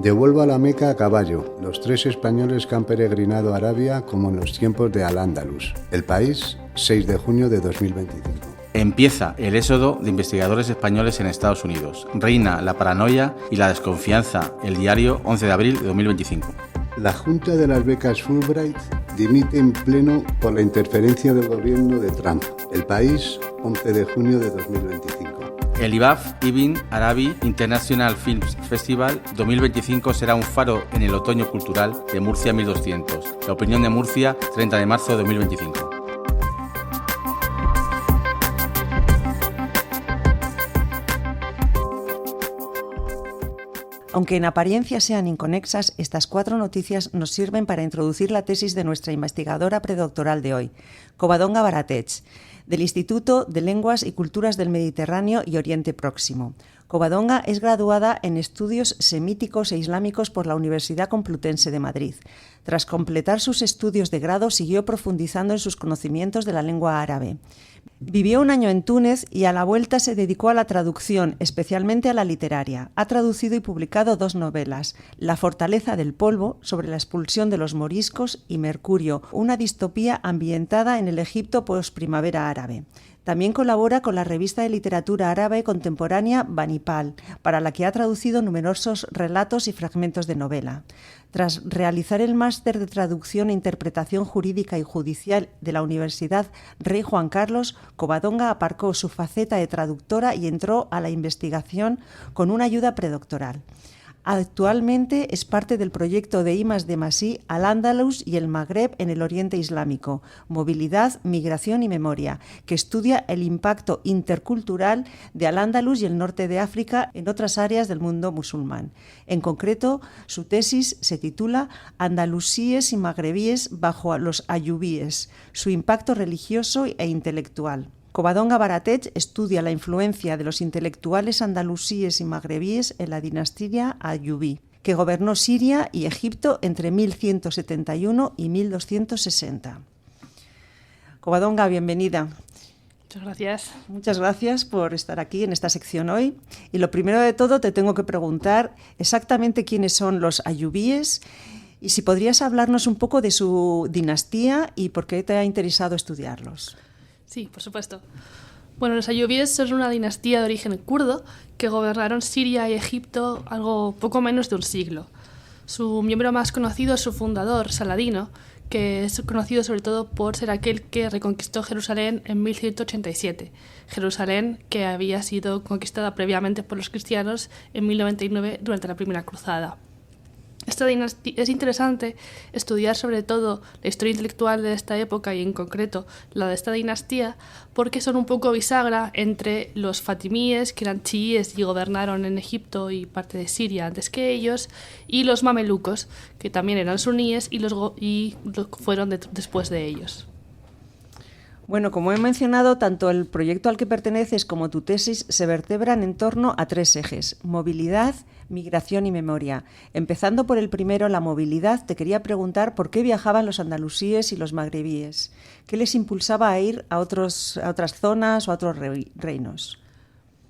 Devuelvo a la Meca a caballo, los 3 españoles que han peregrinado a Arabia como en los tiempos de Al-Ándalus. El País, 6 de junio de 2025. Empieza el éxodo de investigadores españoles en Estados Unidos. Reina la paranoia y la desconfianza. El Diario, 11 de abril de 2025. La Junta de las Becas Fulbright dimite en pleno por la interferencia del gobierno de Trump. El País, 11 de junio de 2025. El IBAF Ibn Arabi International Film Festival 2025 será un faro en el otoño cultural de Murcia 1200. La opinión de Murcia, 30 de marzo de 2025. Aunque en apariencia sean inconexas, estas 4 noticias nos sirven para introducir la tesis de nuestra investigadora predoctoral de hoy, Covadonga Baratech, del Instituto de Lenguas y Culturas del Mediterráneo y Oriente Próximo. Covadonga es graduada en Estudios Semíticos e Islámicos por la Universidad Complutense de Madrid. Tras completar sus estudios de grado, siguió profundizando en sus conocimientos de la lengua árabe. Vivió un año en Túnez y a la vuelta se dedicó a la traducción, especialmente a la literaria. Ha traducido y publicado 2 novelas, La fortaleza del polvo, sobre la expulsión de los moriscos, y Mercurio, una distopía ambientada en el Egipto posprimavera árabe. También colabora con la revista de literatura árabe contemporánea Banipal, para la que ha traducido numerosos relatos y fragmentos de novela. Tras realizar el máster de traducción e interpretación jurídica y judicial de la Universidad Rey Juan Carlos, Covadonga aparcó su faceta de traductora y entró a la investigación con una ayuda predoctoral. Actualmente es parte del proyecto de I+D+I Al-Ándalus y el Magreb en el Oriente Islámico, Movilidad, Migración y Memoria, que estudia el impacto intercultural de Al-Ándalus y el norte de África en otras áreas del mundo musulmán. En concreto, su tesis se titula Andalusíes y magrebíes bajo los ayubíes, su impacto religioso e intelectual. Covadonga Baratech estudia la influencia de los intelectuales andalusíes y magrebíes en la dinastía ayubí, que gobernó Siria y Egipto entre 1171 y 1260. Covadonga, bienvenida. Muchas gracias. Muchas gracias por estar aquí en esta sección hoy. Y lo primero de todo te tengo que preguntar exactamente quiénes son los ayubíes y si podrías hablarnos un poco de su dinastía y por qué te ha interesado estudiarlos. Sí, por supuesto. Bueno, los ayubíes son una dinastía de origen kurdo que gobernaron Siria y Egipto algo poco menos de un siglo. Su miembro más conocido es su fundador, Saladino, que es conocido sobre todo por ser aquel que reconquistó Jerusalén en 1187. Jerusalén que había sido conquistada previamente por los cristianos en 1099 durante la Primera Cruzada. Esta dinastía, es interesante estudiar sobre todo la historia intelectual de esta época y en concreto la de esta dinastía porque son un poco bisagra entre los fatimíes, que eran chiíes y gobernaron en Egipto y parte de Siria antes que ellos, y los mamelucos, que también eran suníes y fueron después de ellos. Bueno, como he mencionado, tanto el proyecto al que perteneces como tu tesis se vertebran en torno a 3 ejes: movilidad, migración y memoria. Empezando por el primero, la movilidad, te quería preguntar por qué viajaban los andalusíes y los magrebíes. ¿Qué les impulsaba a ir a otras zonas o a otros reinos?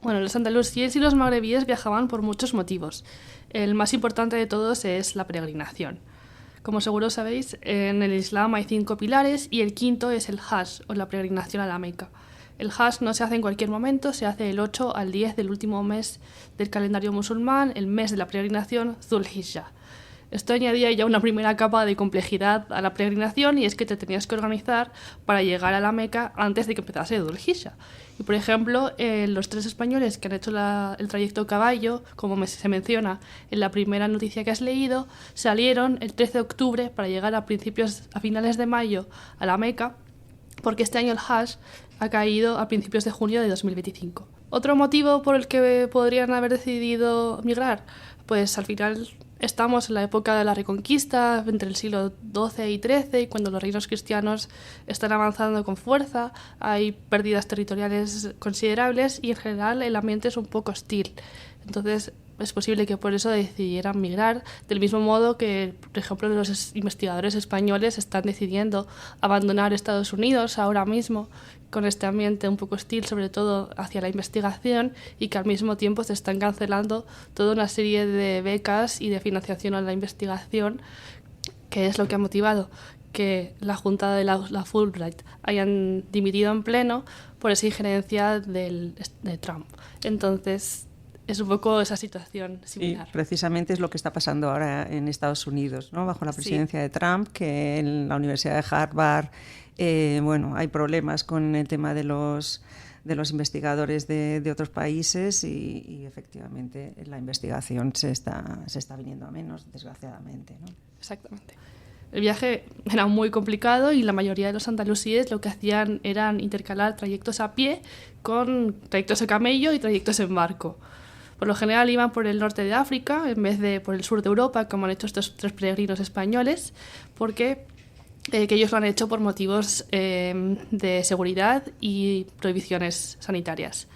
Bueno, los andalusíes y los magrebíes viajaban por muchos motivos. El más importante de todos es la peregrinación. Como seguro sabéis, en el Islam hay 5 pilares y el quinto es el Hajj, o la peregrinación a la Meca. El Hajj no se hace en cualquier momento, se hace del 8 al 10 del último mes del calendario musulmán, el mes de la peregrinación, Dhul Hijjah. Esto añadía ya una primera capa de complejidad a la peregrinación y es que te tenías que organizar para llegar a la Meca antes de que empezase Dhul Hijjah. Y por ejemplo, los 3 españoles que han hecho el trayecto a caballo, como se menciona en la primera noticia que has leído, salieron el 13 de octubre para llegar a finales de mayo a la Meca, porque este año el Hajj ha caído a principios de junio de 2025. Otro motivo por el que podrían haber decidido migrar, pues al final estamos en la época de la Reconquista, entre el siglo XII y XIII, cuando los reinos cristianos están avanzando con fuerza, hay pérdidas territoriales considerables y en general el ambiente es un poco hostil. Entonces es posible que por eso decidieran migrar, del mismo modo que, por ejemplo, los investigadores españoles están decidiendo abandonar Estados Unidos ahora mismo, con este ambiente un poco hostil, sobre todo hacia la investigación, y que al mismo tiempo se están cancelando toda una serie de becas y de financiación a la investigación, que es lo que ha motivado que la Junta de la Fulbright hayan dimitido en pleno por esa injerencia de Trump. Entonces es un poco esa situación similar. Sí, precisamente es lo que está pasando ahora en Estados Unidos, ¿no? Bajo la presidencia de Trump, que en la Universidad de Harvard hay problemas con el tema de los investigadores de otros países y efectivamente la investigación se está viniendo a menos, desgraciadamente, ¿no? Exactamente. El viaje era muy complicado y la mayoría de los andalusíes lo que hacían eran intercalar trayectos a pie con trayectos a camello y trayectos en barco. Por lo general iban por el norte de África en vez de por el sur de Europa, como han hecho estos 3 peregrinos españoles, porque que ellos lo han hecho por motivos de seguridad y prohibiciones sanitarias.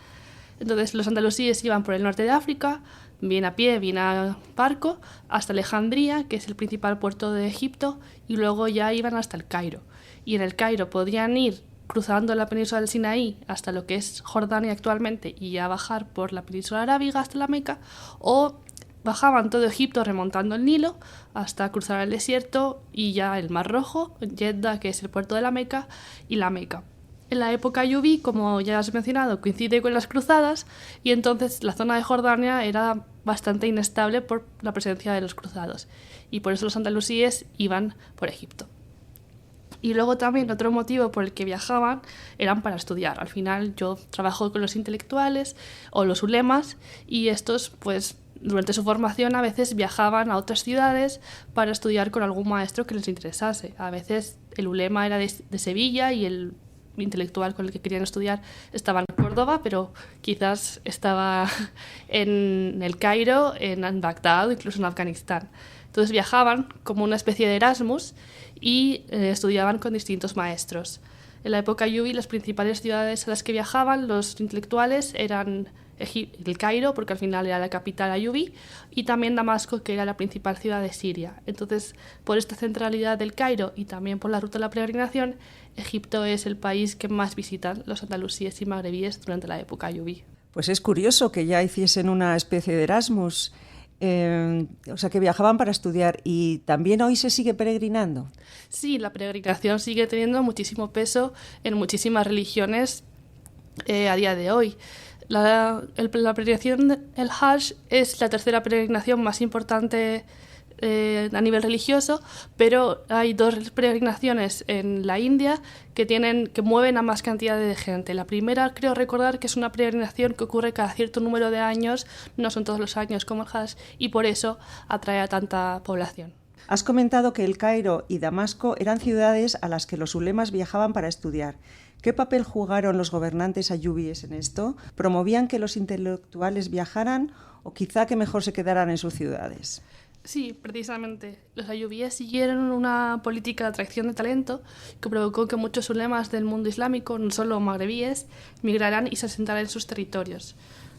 Entonces los andalusíes iban por el norte de África, bien a pie, bien a barco, hasta Alejandría, que es el principal puerto de Egipto, y luego ya iban hasta el Cairo. Y en el Cairo podían ir cruzando la península del Sinaí hasta lo que es Jordania actualmente y ya bajar por la península arábiga hasta la Meca, o bajaban todo Egipto remontando el Nilo hasta cruzar el desierto y ya el Mar Rojo, Jeddah, que es el puerto de la Meca, y la Meca. En la época Ayubí, como ya os he mencionado, coincide con las cruzadas y entonces la zona de Jordania era bastante inestable por la presencia de los cruzados y por eso los andalusíes iban por Egipto. Y luego también otro motivo por el que viajaban eran para estudiar. Al final yo trabajo con los intelectuales o los ulemas y estos pues durante su formación a veces viajaban a otras ciudades para estudiar con algún maestro que les interesase. A veces el ulema era de Sevilla y el intelectual con el que querían estudiar estaba en Córdoba, pero quizás estaba en el Cairo, en Bagdad o incluso en Afganistán. Entonces viajaban como una especie de Erasmus y estudiaban con distintos maestros. En la época Ayubí las principales ciudades a las que viajaban los intelectuales eran el Cairo, porque al final era la capital Ayubí, y también Damasco, que era la principal ciudad de Siria. Entonces, por esta centralidad del Cairo y también por la ruta de la peregrinación, Egipto es el país que más visitan los andalusíes y magrebíes durante la época Ayubí. Pues es curioso que ya hiciesen una especie de Erasmus, o sea, que viajaban para estudiar. ¿Y también hoy se sigue peregrinando? Sí, la peregrinación sigue teniendo muchísimo peso en muchísimas religiones a día de hoy. La peregrinación, el Hajj, es la tercera peregrinación más importante a nivel religioso, pero hay 2 peregrinaciones en la India que mueven a más cantidad de gente. La primera, creo recordar, que es una peregrinación que ocurre cada cierto número de años, no son todos los años como el Hajj, y por eso atrae a tanta población. Has comentado que el Cairo y Damasco eran ciudades a las que los ulemas viajaban para estudiar. ¿Qué papel jugaron los gobernantes ayubíes en esto? ¿Promovían que los intelectuales viajaran o quizá que mejor se quedaran en sus ciudades? Sí, precisamente. Los ayubíes siguieron una política de atracción de talento que provocó que muchos ulemas del mundo islámico, no solo magrebíes, migraran y se asentaran en sus territorios.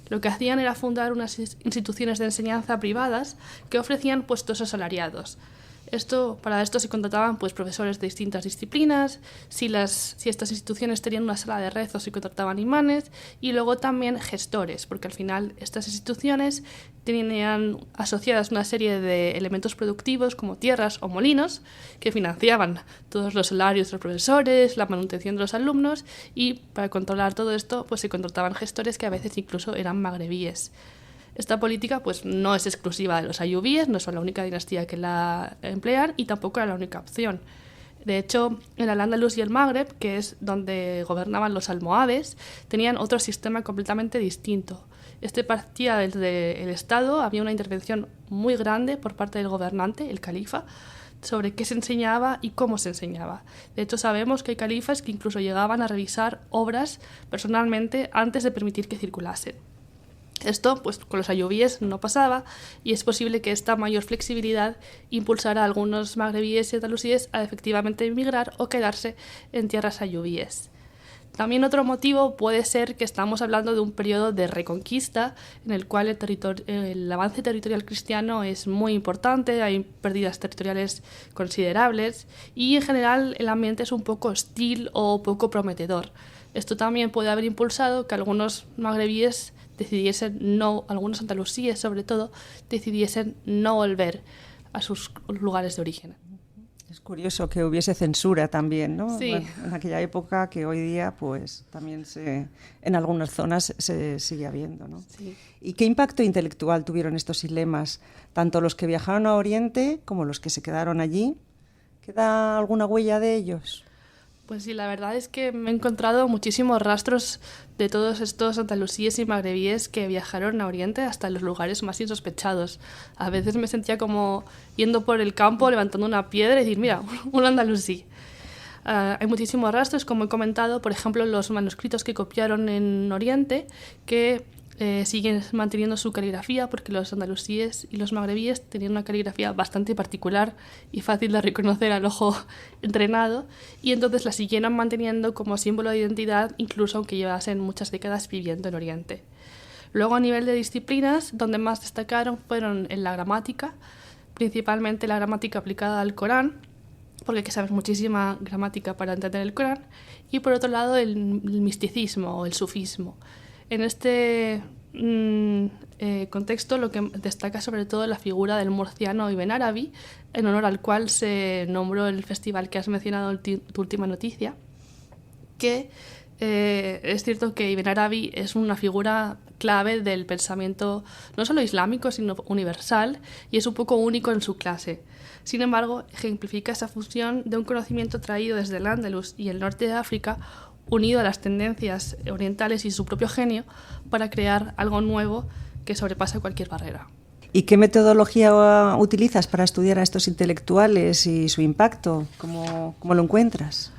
Lo que hacían era fundar unas instituciones de enseñanza privadas que ofrecían puestos asalariados. Para esto se contrataban pues, profesores de distintas disciplinas, si estas instituciones tenían una sala de rezos se contrataban imanes y luego también gestores, porque al final estas instituciones tenían asociadas una serie de elementos productivos como tierras o molinos que financiaban todos los salarios de los profesores, la manutención de los alumnos y para controlar todo esto pues, se contrataban gestores que a veces incluso eran magrebíes. Esta política pues, no es exclusiva de los ayubíes, no son la única dinastía que la emplean y tampoco era la única opción. De hecho, en Al-Ándalus y el Magreb, que es donde gobernaban los almohades, tenían otro sistema completamente distinto. Este partía desde el Estado, había una intervención muy grande por parte del gobernante, el califa, sobre qué se enseñaba y cómo se enseñaba. De hecho, sabemos que hay califas que incluso llegaban a revisar obras personalmente antes de permitir que circulasen. Esto, pues, con los ayubíes no pasaba y es posible que esta mayor flexibilidad impulsara a algunos magrebíes y andalusíes a efectivamente emigrar o quedarse en tierras ayubíes. También otro motivo puede ser que estamos hablando de un periodo de reconquista en el cual el avance territorial cristiano es muy importante, hay pérdidas territoriales considerables y en general el ambiente es un poco hostil o poco prometedor. Esto también puede haber impulsado que algunos magrebíes algunos andalusíes sobre todo, decidiesen no volver a sus lugares de origen. Es curioso que hubiese censura también, ¿no? Sí. Bueno, en aquella época que hoy día pues también en algunas zonas se sigue habiendo, ¿no? Sí. ¿Y qué impacto intelectual tuvieron estos ilemas, tanto los que viajaron a Oriente como los que se quedaron allí? ¿Queda alguna huella de ellos? Pues sí, la verdad es que me he encontrado muchísimos rastros de todos estos andalusíes y magrebíes que viajaron a Oriente hasta los lugares más insospechados. A veces me sentía como yendo por el campo, levantando una piedra y decir, mira, un andalusí. Hay muchísimos rastros, como he comentado, por ejemplo, los manuscritos que copiaron en Oriente, que siguen manteniendo su caligrafía, porque los andalusíes y los magrebíes tenían una caligrafía bastante particular y fácil de reconocer al ojo entrenado, y entonces la siguieron manteniendo como símbolo de identidad, incluso aunque llevasen muchas décadas viviendo en Oriente. Luego, a nivel de disciplinas, donde más destacaron fueron en la gramática, principalmente la gramática aplicada al Corán, porque hay que saber muchísima gramática para entender el Corán, y por otro lado el misticismo o el sufismo. En este contexto lo que destaca sobre todo la figura del murciano Ibn Arabi, en honor al cual se nombró el festival que has mencionado en tu última noticia, que es cierto que Ibn Arabi es una figura clave del pensamiento no solo islámico, sino universal, y es un poco único en su clase. Sin embargo, ejemplifica esa fusión de un conocimiento traído desde el Andalus y el norte de África, unido a las tendencias orientales y su propio genio, para crear algo nuevo que sobrepasa cualquier barrera. ¿Y qué metodología utilizas para estudiar a estos intelectuales y su impacto? ¿Cómo lo encuentras?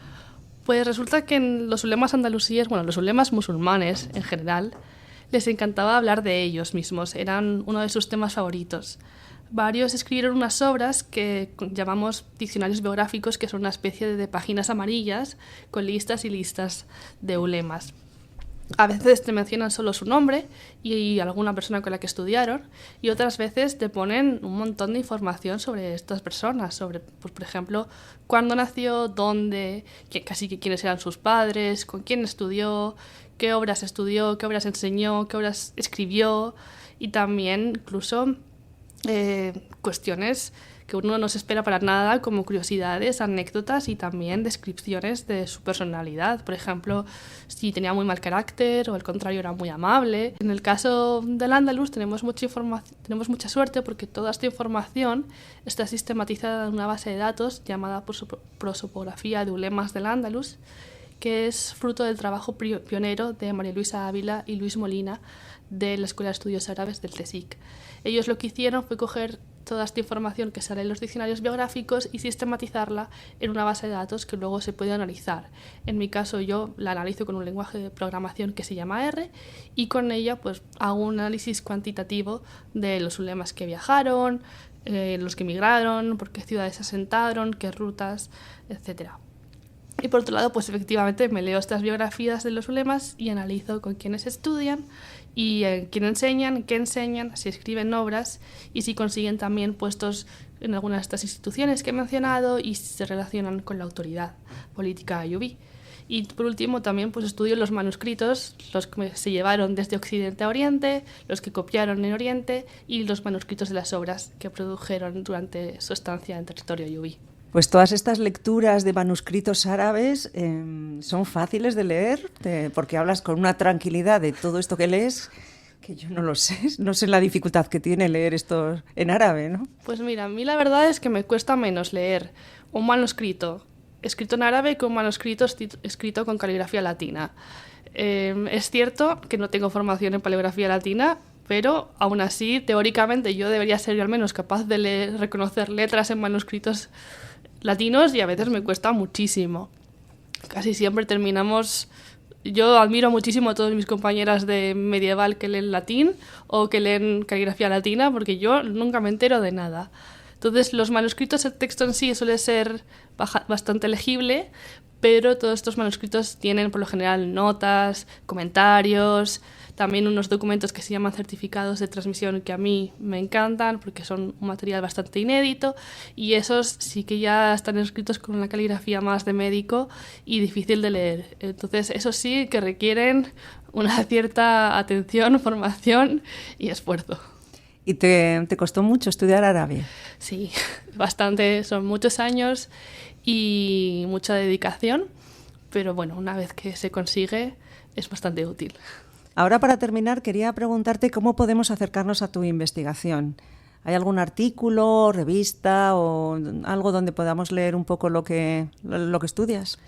Pues resulta que en los ulemas andalusíes, los ulemas musulmanes en general, les encantaba hablar de ellos mismos, eran uno de sus temas favoritos. Varios escribieron unas obras que llamamos diccionarios biográficos, que son una especie de páginas amarillas con listas y listas de ulemas. A veces te mencionan solo su nombre y alguna persona con la que estudiaron, y otras veces te ponen un montón de información sobre estas personas, sobre, pues, por ejemplo, cuándo nació, dónde, quiénes eran sus padres, con quién estudió, qué obras enseñó, qué obras escribió, y también incluso cuestiones que uno no se espera para nada, como curiosidades, anécdotas y también descripciones de su personalidad. Por ejemplo, si tenía muy mal carácter o al contrario era muy amable. En el caso del Andalus tenemos mucha suerte, porque toda esta información está sistematizada en una base de datos llamada Prosopografía de Ulemas del Andalus, que es fruto del trabajo pionero de María Luisa Ávila y Luis Molina de la Escuela de Estudios Árabes del CSIC. Ellos lo que hicieron fue coger toda esta información que sale en los diccionarios biográficos y sistematizarla en una base de datos que luego se puede analizar. En mi caso, yo la analizo con un lenguaje de programación que se llama R, y con ella pues hago un análisis cuantitativo de los ulemas que viajaron, los que emigraron, por qué ciudades se asentaron, qué rutas, etc. Y por otro lado, pues efectivamente me leo estas biografías de los ulemas y analizo con quiénes estudian y quién enseñan, qué enseñan, si escriben obras y si consiguen también puestos en alguna de estas instituciones que he mencionado y si se relacionan con la autoridad política ayubí. Y por último también pues estudio los manuscritos, los que se llevaron desde Occidente a Oriente, los que copiaron en Oriente y los manuscritos de las obras que produjeron durante su estancia en territorio ayubí. Pues todas estas lecturas de manuscritos árabes son fáciles de leer, porque hablas con una tranquilidad de todo esto que lees, que yo no lo sé, no sé la dificultad que tiene leer esto en árabe, ¿no? Pues mira, a mí la verdad es que me cuesta menos leer un manuscrito escrito en árabe que un manuscrito escrito con caligrafía latina. Es cierto que no tengo formación en paleografía latina, pero aún así, teóricamente, yo debería ser al menos capaz de reconocer letras en manuscritos latinos, y a veces me cuesta muchísimo. Casi siempre terminamos... Yo admiro muchísimo a todas mis compañeras de medieval que leen latín o que leen caligrafía latina, porque yo nunca me entero de nada. Entonces, los manuscritos, el texto en sí suele ser bastante legible, pero todos estos manuscritos tienen por lo general notas, comentarios, también unos documentos que se llaman certificados de transmisión, que a mí me encantan porque son un material bastante inédito, y esos sí que ya están escritos con una caligrafía más de médico y difícil de leer. Entonces, esos sí que requieren una cierta atención, formación y esfuerzo. ¿Y te costó mucho estudiar árabe? Sí, bastante, son muchos años y mucha dedicación, pero bueno, una vez que se consigue es bastante útil. Ahora, para terminar, quería preguntarte cómo podemos acercarnos a tu investigación. ¿Hay algún artículo, revista o algo donde podamos leer un poco lo que estudias?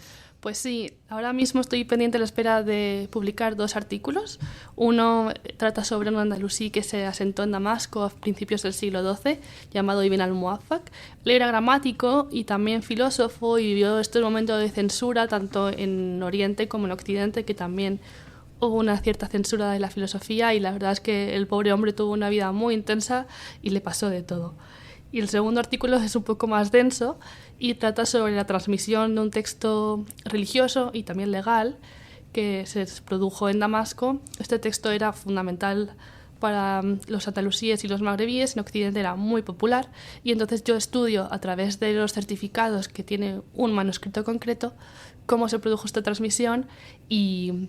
Pues sí, ahora mismo estoy pendiente a la espera de publicar 2 artículos. Uno trata sobre un andalusí que se asentó en Damasco a principios del siglo XII, llamado Ibn al-Muwaffaq. Él era gramático y también filósofo y vivió estos momentos de censura tanto en Oriente como en Occidente, que también hubo una cierta censura de la filosofía, y la verdad es que el pobre hombre tuvo una vida muy intensa y le pasó de todo. Y el segundo artículo es un poco más denso y trata sobre la transmisión de un texto religioso y también legal que se produjo en Damasco. Este texto era fundamental para los andalusíes y los magrebíes, en Occidente era muy popular, y entonces yo estudio a través de los certificados que tiene un manuscrito concreto cómo se produjo esta transmisión y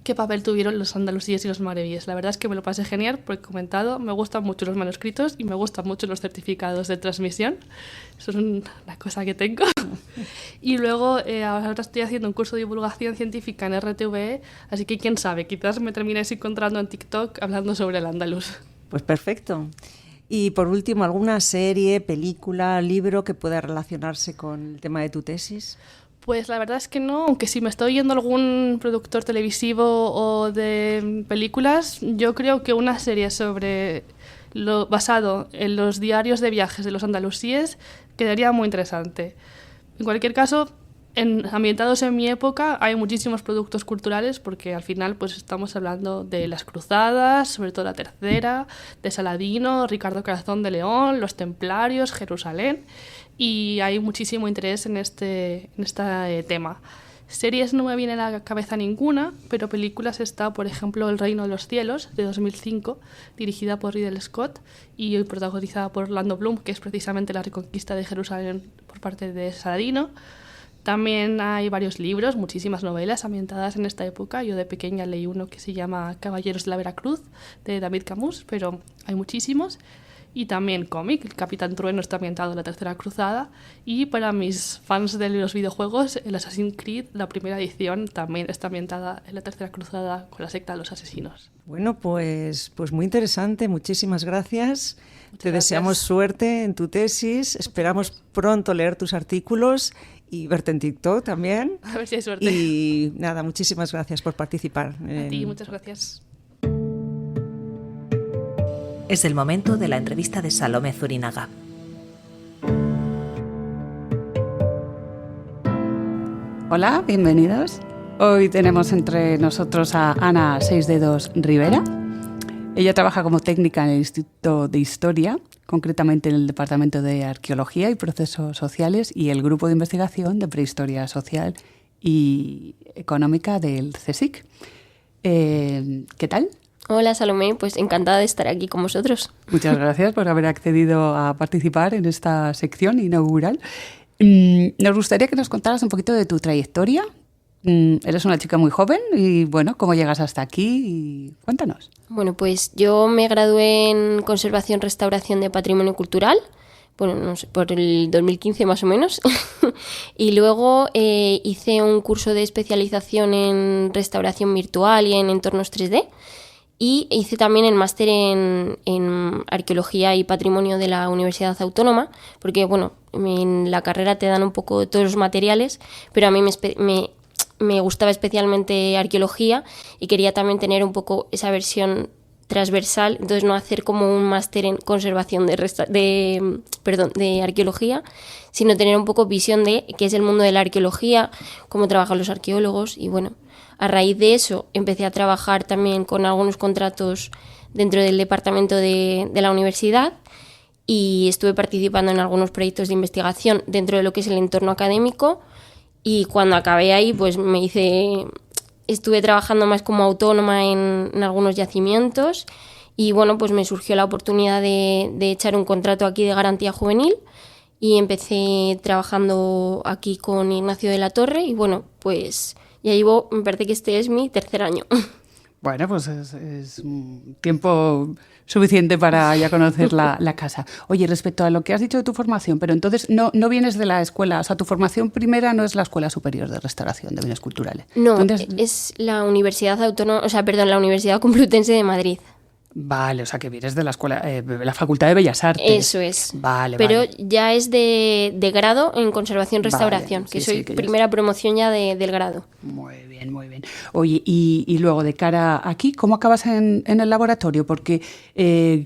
qué papel tuvieron los andalusíes y los magrebíes. La verdad es que me lo pasé genial, porque he comentado, me gustan mucho los manuscritos y me gustan mucho los certificados de transmisión. Eso es una cosa que tengo. Y luego ahora estoy haciendo un curso de divulgación científica en RTVE, así que quién sabe, quizás me terminéis encontrando en TikTok hablando sobre el andaluz. Pues perfecto. Y por último, ¿alguna serie, película, libro que pueda relacionarse con el tema de tu tesis? Pues la verdad es que no, aunque si me estoy oyendo algún productor televisivo o de películas, yo creo que una serie basado en los diarios de viajes de los andalusíes quedaría muy interesante. En cualquier caso, ambientados en mi época, hay muchísimos productos culturales, porque al final pues estamos hablando de las cruzadas, sobre todo la tercera, de Saladino, Ricardo Corazón de León, los templarios, Jerusalén, y hay muchísimo interés en este tema. Series no me viene a la cabeza ninguna, pero películas está, por ejemplo, El Reino de los Cielos, de 2005, dirigida por Ridley Scott y protagonizada por Orlando Bloom, que es precisamente la reconquista de Jerusalén por parte de Saladino. También hay varios libros, muchísimas novelas ambientadas en esta época. Yo de pequeña leí uno que se llama Caballeros de la Veracruz, de David Camus, pero hay muchísimos. Y también cómic, El Capitán Trueno está ambientado en la Tercera Cruzada. Y para mis fans de los videojuegos, el Assassin's Creed, la primera edición, también está ambientada en la Tercera Cruzada con la secta de los asesinos. Bueno, pues muy interesante, muchísimas gracias. Te deseamos suerte en tu tesis, esperamos pronto leer tus artículos y verte en TikTok también. A ver si hay suerte. Y nada, muchísimas gracias por participar. A ti, muchas gracias. Es el momento de la entrevista de Salomé Zurinaga. Hola, bienvenidos. Hoy tenemos entre nosotros a Ana Seisdedos Rivera. Ella trabaja como técnica en el Instituto de Historia, concretamente en el Departamento de Arqueología y Procesos Sociales y el Grupo de Investigación de Prehistoria Social y Económica del CSIC. ¿Qué tal? Hola Salomé, pues encantada de estar aquí con vosotros. Muchas gracias por haber accedido a participar en esta sección inaugural. Nos gustaría que nos contaras un poquito de tu trayectoria. Eres una chica muy joven y, bueno, ¿cómo llegas hasta aquí? Cuéntanos. Bueno, pues yo me gradué en Conservación Restauración de Patrimonio Cultural, bueno, no sé, por el 2015 más o menos, y luego hice un curso de especialización en restauración virtual y en entornos 3D, y hice también el máster en Arqueología y Patrimonio de la Universidad Autónoma, porque, bueno, en la carrera te dan un poco de todos los materiales, pero a mí me gustaba especialmente arqueología y quería también tener un poco esa versión transversal, entonces no hacer como un máster en conservación de arqueología, sino tener un poco visión de qué es el mundo de la arqueología, cómo trabajan los arqueólogos, y bueno, a raíz de eso empecé a trabajar también con algunos contratos dentro del departamento de la universidad y estuve participando en algunos proyectos de investigación dentro de lo que es el entorno académico. Y cuando acabé ahí, pues estuve trabajando más como autónoma en algunos yacimientos y bueno, pues me surgió la oportunidad de echar un contrato aquí de garantía juvenil y empecé trabajando aquí con Ignacio de la Torre y bueno, pues ya llevo, me parece que este es mi 3er año. Bueno, pues es un tiempo suficiente para ya conocer la casa. Oye, respecto a lo que has dicho de tu formación, pero entonces no vienes de la escuela, o sea, tu formación primera no es la Escuela Superior de Restauración de Bienes Culturales. No, es la Universidad Autónoma, la Universidad Complutense de Madrid. Vale, o sea que vienes de la escuela, la Facultad de Bellas Artes. Eso es. Vale, pero vale. ya es de grado en conservación-restauración, Vale, que sí, soy sí, que primera promoción ya del grado. Muy bien, muy bien. Oye, y luego de cara aquí, ¿cómo acabas en el laboratorio? Porque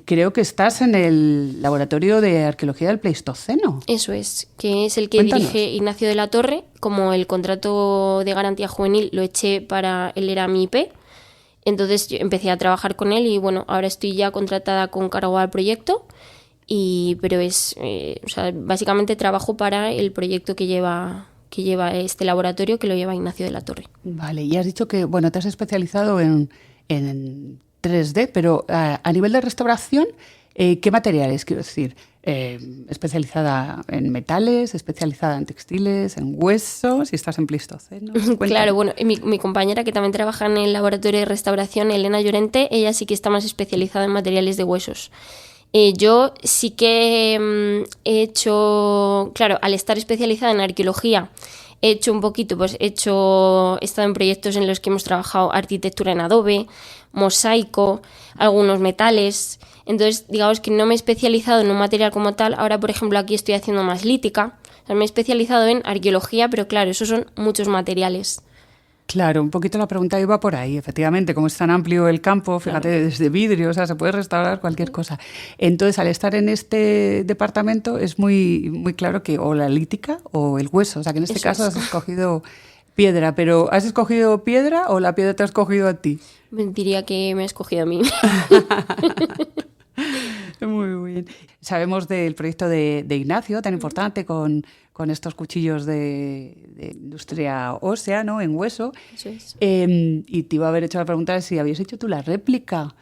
creo que estás en el laboratorio de arqueología del Pleistoceno. Eso es, que es el que Cuéntanos. dirige Ignacio de la Torre. Como el contrato de garantía juvenil lo eché él era mi IP, entonces yo empecé a trabajar con él y bueno, ahora estoy ya contratada con cargo al proyecto, pero o sea, básicamente trabajo para el proyecto que lleva este laboratorio, que lo lleva Ignacio de la Torre. Vale, y has dicho que, bueno, te has especializado en 3D, pero a nivel de restauración, ¿qué materiales? Quiero decir, especializada en metales, especializada en textiles, en huesos, y estás en Pleistoceno. Claro, bueno, mi compañera que también trabaja en el laboratorio de restauración, Elena Llorente, ella sí que está más especializada en materiales de huesos. Yo sí que he hecho, claro, al estar especializada en arqueología, he hecho un poquito, pues he estado en proyectos en los que hemos trabajado arquitectura en adobe, mosaico, algunos metales. Entonces, digamos que no me he especializado en un material como tal. Ahora, por ejemplo, aquí estoy haciendo más lítica. O sea, me he especializado en arqueología, pero claro, esos son muchos materiales. Claro, un poquito la pregunta iba por ahí, efectivamente, como es tan amplio el campo, fíjate, claro, desde vidrio, o sea, se puede restaurar cualquier cosa. Entonces, al estar en este departamento es muy, muy claro que o la lítica o el hueso, o sea, que en este caso has escogido piedra, pero ¿has escogido piedra o la piedra te ha escogido a ti? Diría que me ha escogido a mí. Muy bien. Sabemos del proyecto de Ignacio, tan importante, con estos cuchillos de industria ósea, ¿no?, en hueso. Eso es. Y te iba a haber hecho la pregunta de si habías hecho tú la réplica.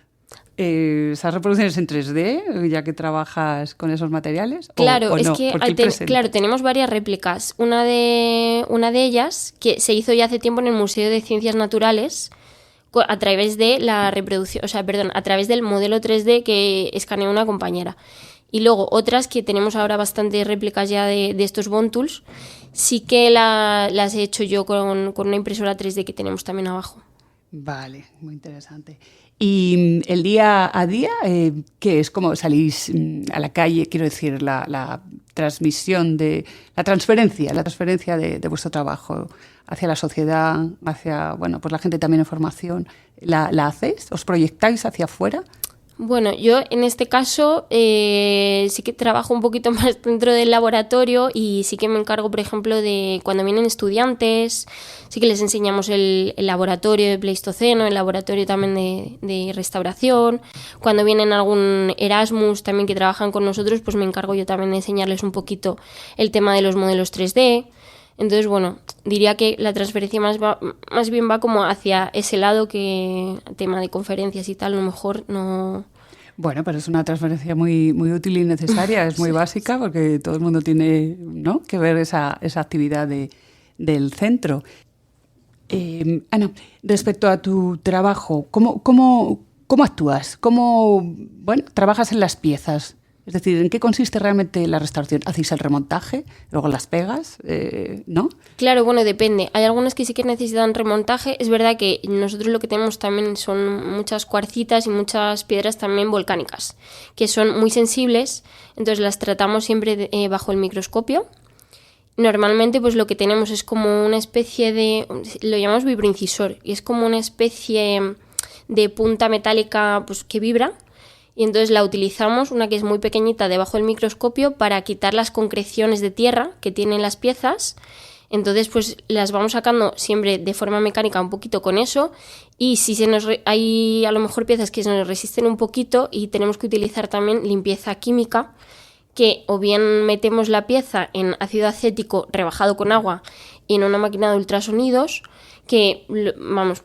¿Esas reproducciones en 3D, ya que trabajas con esos materiales? Claro, o es no, que claro, tenemos varias réplicas. Una de ellas, que se hizo ya hace tiempo en el Museo de Ciencias Naturales, a través de la reproducción, a través del modelo 3D que escaneó una compañera. Y luego otras que tenemos ahora bastantes réplicas ya de estos Bontools, sí que las he hecho yo con una impresora 3D que tenemos también abajo. Vale, muy interesante. ¿Y el día a día qué es? ¿Cómo salís a la calle? Quiero decir, la transmisión la transferencia de vuestro trabajo hacia la sociedad, hacia, bueno, pues la gente también en formación. ¿La hacéis? ¿Os proyectáis hacia afuera? Bueno, yo en este caso sí que trabajo un poquito más dentro del laboratorio y sí que me encargo, por ejemplo, de cuando vienen estudiantes, sí que les enseñamos el laboratorio de Pleistoceno, el laboratorio también de restauración. Cuando vienen algún Erasmus también que trabajan con nosotros, pues me encargo yo también de enseñarles un poquito el tema de los modelos 3D. Entonces, bueno, diría que la transferencia más bien va como hacia ese lado que tema de conferencias y tal, a lo mejor no. Bueno, pero es una transferencia muy, muy útil y necesaria, es muy básica porque todo el mundo tiene, ¿no?, que ver esa actividad del centro. Ana, respecto a tu trabajo, ¿cómo actúas? ¿Cómo trabajas en las piezas? Es decir, ¿en qué consiste realmente la restauración? ¿Hacéis el remontaje? ¿Luego las pegas? ¿No? Claro, bueno, depende. Hay algunas que sí que necesitan remontaje. Es verdad que nosotros lo que tenemos también son muchas cuarcitas y muchas piedras también volcánicas, que son muy sensibles, entonces las tratamos siempre bajo el microscopio. Normalmente pues lo que tenemos es como una especie de, lo llamamos vibroincisor, y es como una especie de punta metálica pues que vibra. Y entonces la utilizamos, una que es muy pequeñita, debajo del microscopio para quitar las concreciones de tierra que tienen las piezas. Entonces pues las vamos sacando siempre de forma mecánica un poquito con eso, y si hay a lo mejor piezas que se nos resisten un poquito y tenemos que utilizar también limpieza química, que o bien metemos la pieza en ácido acético rebajado con agua y en una máquina de ultrasonidos, que vamos,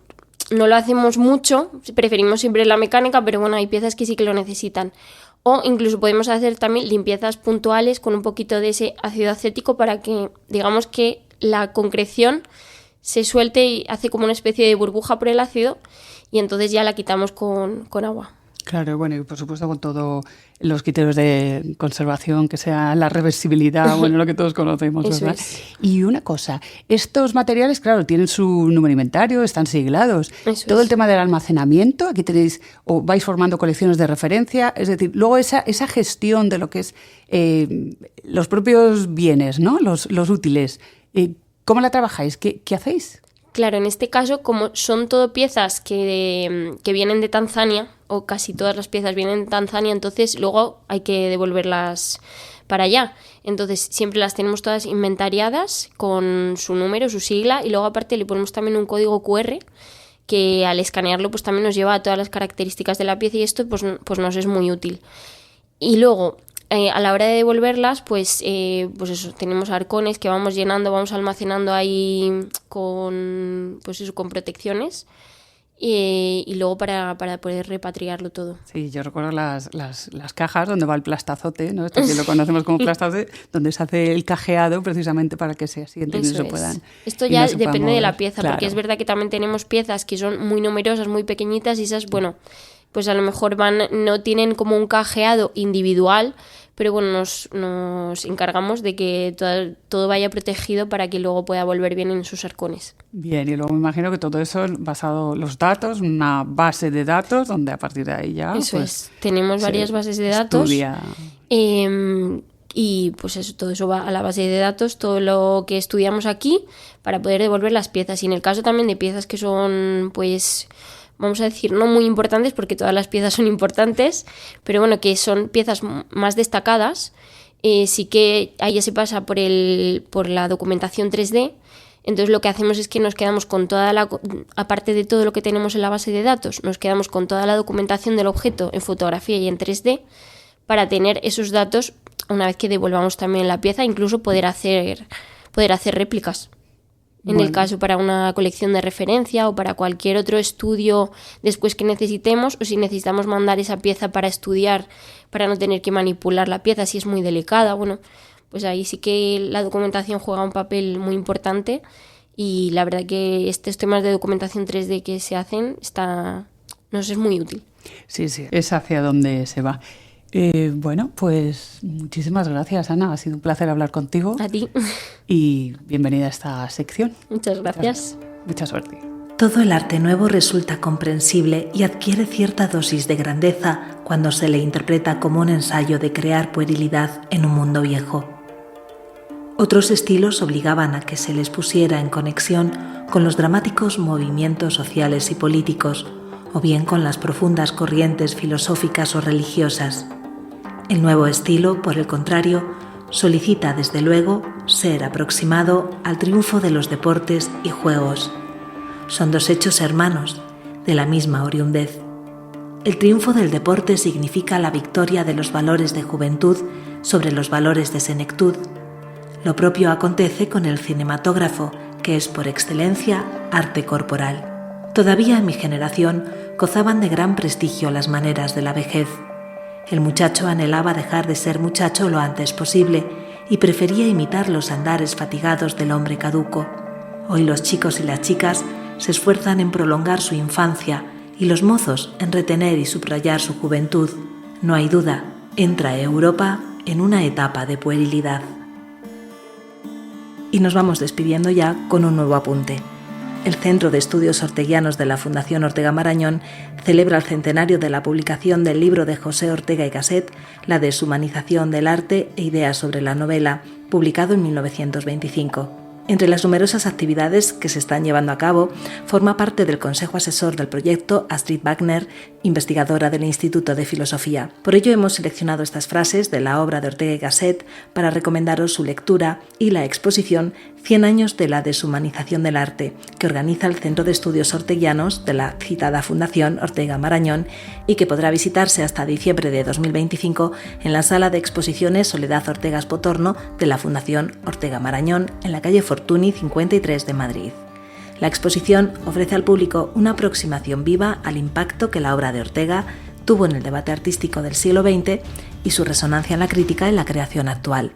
no lo hacemos mucho, preferimos siempre la mecánica, pero bueno, hay piezas que sí que lo necesitan. O incluso podemos hacer también limpiezas puntuales con un poquito de ese ácido acético para que, digamos que la concreción se suelte y hace como una especie de burbuja por el ácido, y entonces ya la quitamos con agua. Claro, bueno, y por supuesto con todos los criterios de conservación, que sea la reversibilidad, bueno, lo que todos conocemos, ¿verdad? Y una cosa, estos materiales, claro, tienen su número inventario, están siglados. Todo el tema del almacenamiento, aquí tenéis, o vais formando colecciones de referencia, es decir, luego esa gestión de lo que es los propios bienes, ¿no? Los útiles, ¿cómo la trabajáis? ¿Qué hacéis? Claro, en este caso, como son todo piezas que vienen de Tanzania, o casi todas las piezas vienen de Tanzania, entonces luego hay que devolverlas para allá. Entonces siempre las tenemos todas inventariadas con su número, su sigla, y luego aparte le ponemos también un código QR que al escanearlo pues también nos lleva a todas las características de la pieza, y esto pues nos es muy útil. Y luego a la hora de devolverlas, pues eso, tenemos arcones que vamos llenando, vamos almacenando ahí con protecciones y luego para poder repatriarlo todo. Sí, yo recuerdo las cajas donde va el plastazote, ¿no? Esto que lo conocemos como plastazote, donde se hace el cajeado precisamente para que se asienten y no se puedan. Esto ya depende de la pieza, claro. Porque es verdad que también tenemos piezas que son muy numerosas, muy pequeñitas, y esas, bueno, pues a lo mejor no tienen como un cajeado individual, pero bueno, nos encargamos de que todo vaya protegido para que luego pueda volver bien en sus arcones. Bien, y luego me imagino que todo eso basado en los datos, una base de datos, donde a partir de ahí ya... Eso pues, tenemos varias bases de datos. Y pues eso, todo eso va a la base de datos, todo lo que estudiamos aquí, para poder devolver las piezas. Y en el caso también de piezas que son, pues... vamos a decir, no muy importantes, porque todas las piezas son importantes, pero bueno, que son piezas más destacadas, sí que ahí ya se pasa por la documentación 3D. Entonces lo que hacemos es que nos quedamos con aparte de todo lo que tenemos en la base de datos, nos quedamos con toda la documentación del objeto en fotografía y en 3D, para tener esos datos una vez que devolvamos también la pieza, incluso poder hacer réplicas. En el caso para una colección de referencia o para cualquier otro estudio después que necesitemos, o si necesitamos mandar esa pieza para estudiar, para no tener que manipular la pieza si es muy delicada, bueno, pues ahí sí que la documentación juega un papel muy importante, y la verdad que estos temas de documentación 3D que se hacen nos es muy útil. Sí, es hacia donde se va. Bueno, pues muchísimas gracias, Ana. Ha sido un placer hablar contigo. A ti. Y bienvenida a esta sección. Muchas gracias. Mucha suerte. Todo el arte nuevo resulta comprensible y adquiere cierta dosis de grandeza cuando se le interpreta como un ensayo de crear puerilidad en un mundo viejo. Otros estilos obligaban a que se les pusiera en conexión con los dramáticos movimientos sociales y políticos, o bien con las profundas corrientes filosóficas o religiosas. El nuevo estilo, por el contrario, solicita desde luego ser aproximado al triunfo de los deportes y juegos. Son dos hechos hermanos, de la misma oriundez. El triunfo del deporte significa la victoria de los valores de juventud sobre los valores de senectud. Lo propio acontece con el cinematógrafo, que es por excelencia arte corporal. Todavía en mi generación gozaban de gran prestigio las maneras de la vejez. El muchacho anhelaba dejar de ser muchacho lo antes posible y prefería imitar los andares fatigados del hombre caduco. Hoy los chicos y las chicas se esfuerzan en prolongar su infancia y los mozos en retener y subrayar su juventud. No hay duda, entra Europa en una etapa de puerilidad. Y nos vamos despidiendo ya con un nuevo apunte. El Centro de Estudios Orteguianos de la Fundación Ortega Marañón celebra el centenario de la publicación del libro de José Ortega y Gasset, La deshumanización del arte e ideas sobre la novela, publicado en 1925. Entre las numerosas actividades que se están llevando a cabo, forma parte del Consejo Asesor del proyecto Astrid Wagner, investigadora del Instituto de Filosofía. Por ello hemos seleccionado estas frases de la obra de Ortega y Gasset para recomendaros su lectura y la exposición 100 años de la deshumanización del arte, que organiza el Centro de Estudios Orteguianos de la citada Fundación Ortega Marañón y que podrá visitarse hasta diciembre de 2025 en la Sala de Exposiciones Soledad Ortegas Potorno de la Fundación Ortega Marañón en la calle Fortuny 53 de Madrid. La exposición ofrece al público una aproximación viva al impacto que la obra de Ortega tuvo en el debate artístico del siglo XX y su resonancia en la crítica y la creación actual.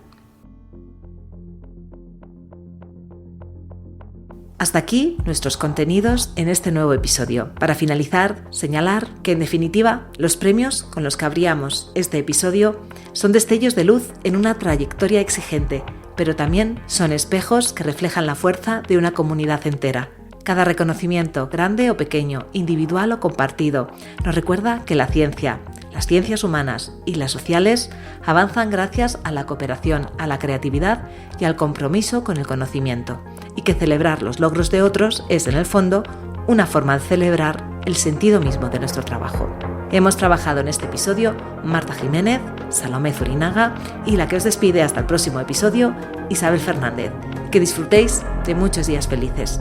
Hasta aquí nuestros contenidos en este nuevo episodio. Para finalizar, señalar que en definitiva los premios con los que abríamos este episodio son destellos de luz en una trayectoria exigente, pero también son espejos que reflejan la fuerza de una comunidad entera. Cada reconocimiento, grande o pequeño, individual o compartido, nos recuerda que la ciencia, las ciencias humanas y las sociales avanzan gracias a la cooperación, a la creatividad y al compromiso con el conocimiento, y que celebrar los logros de otros es, en el fondo, una forma de celebrar el sentido mismo de nuestro trabajo. Hemos trabajado en este episodio Marta Jiménez, Salomé Zurinaga y la que os despide hasta el próximo episodio, Isabel Fernández. Que disfrutéis de muchos días felices.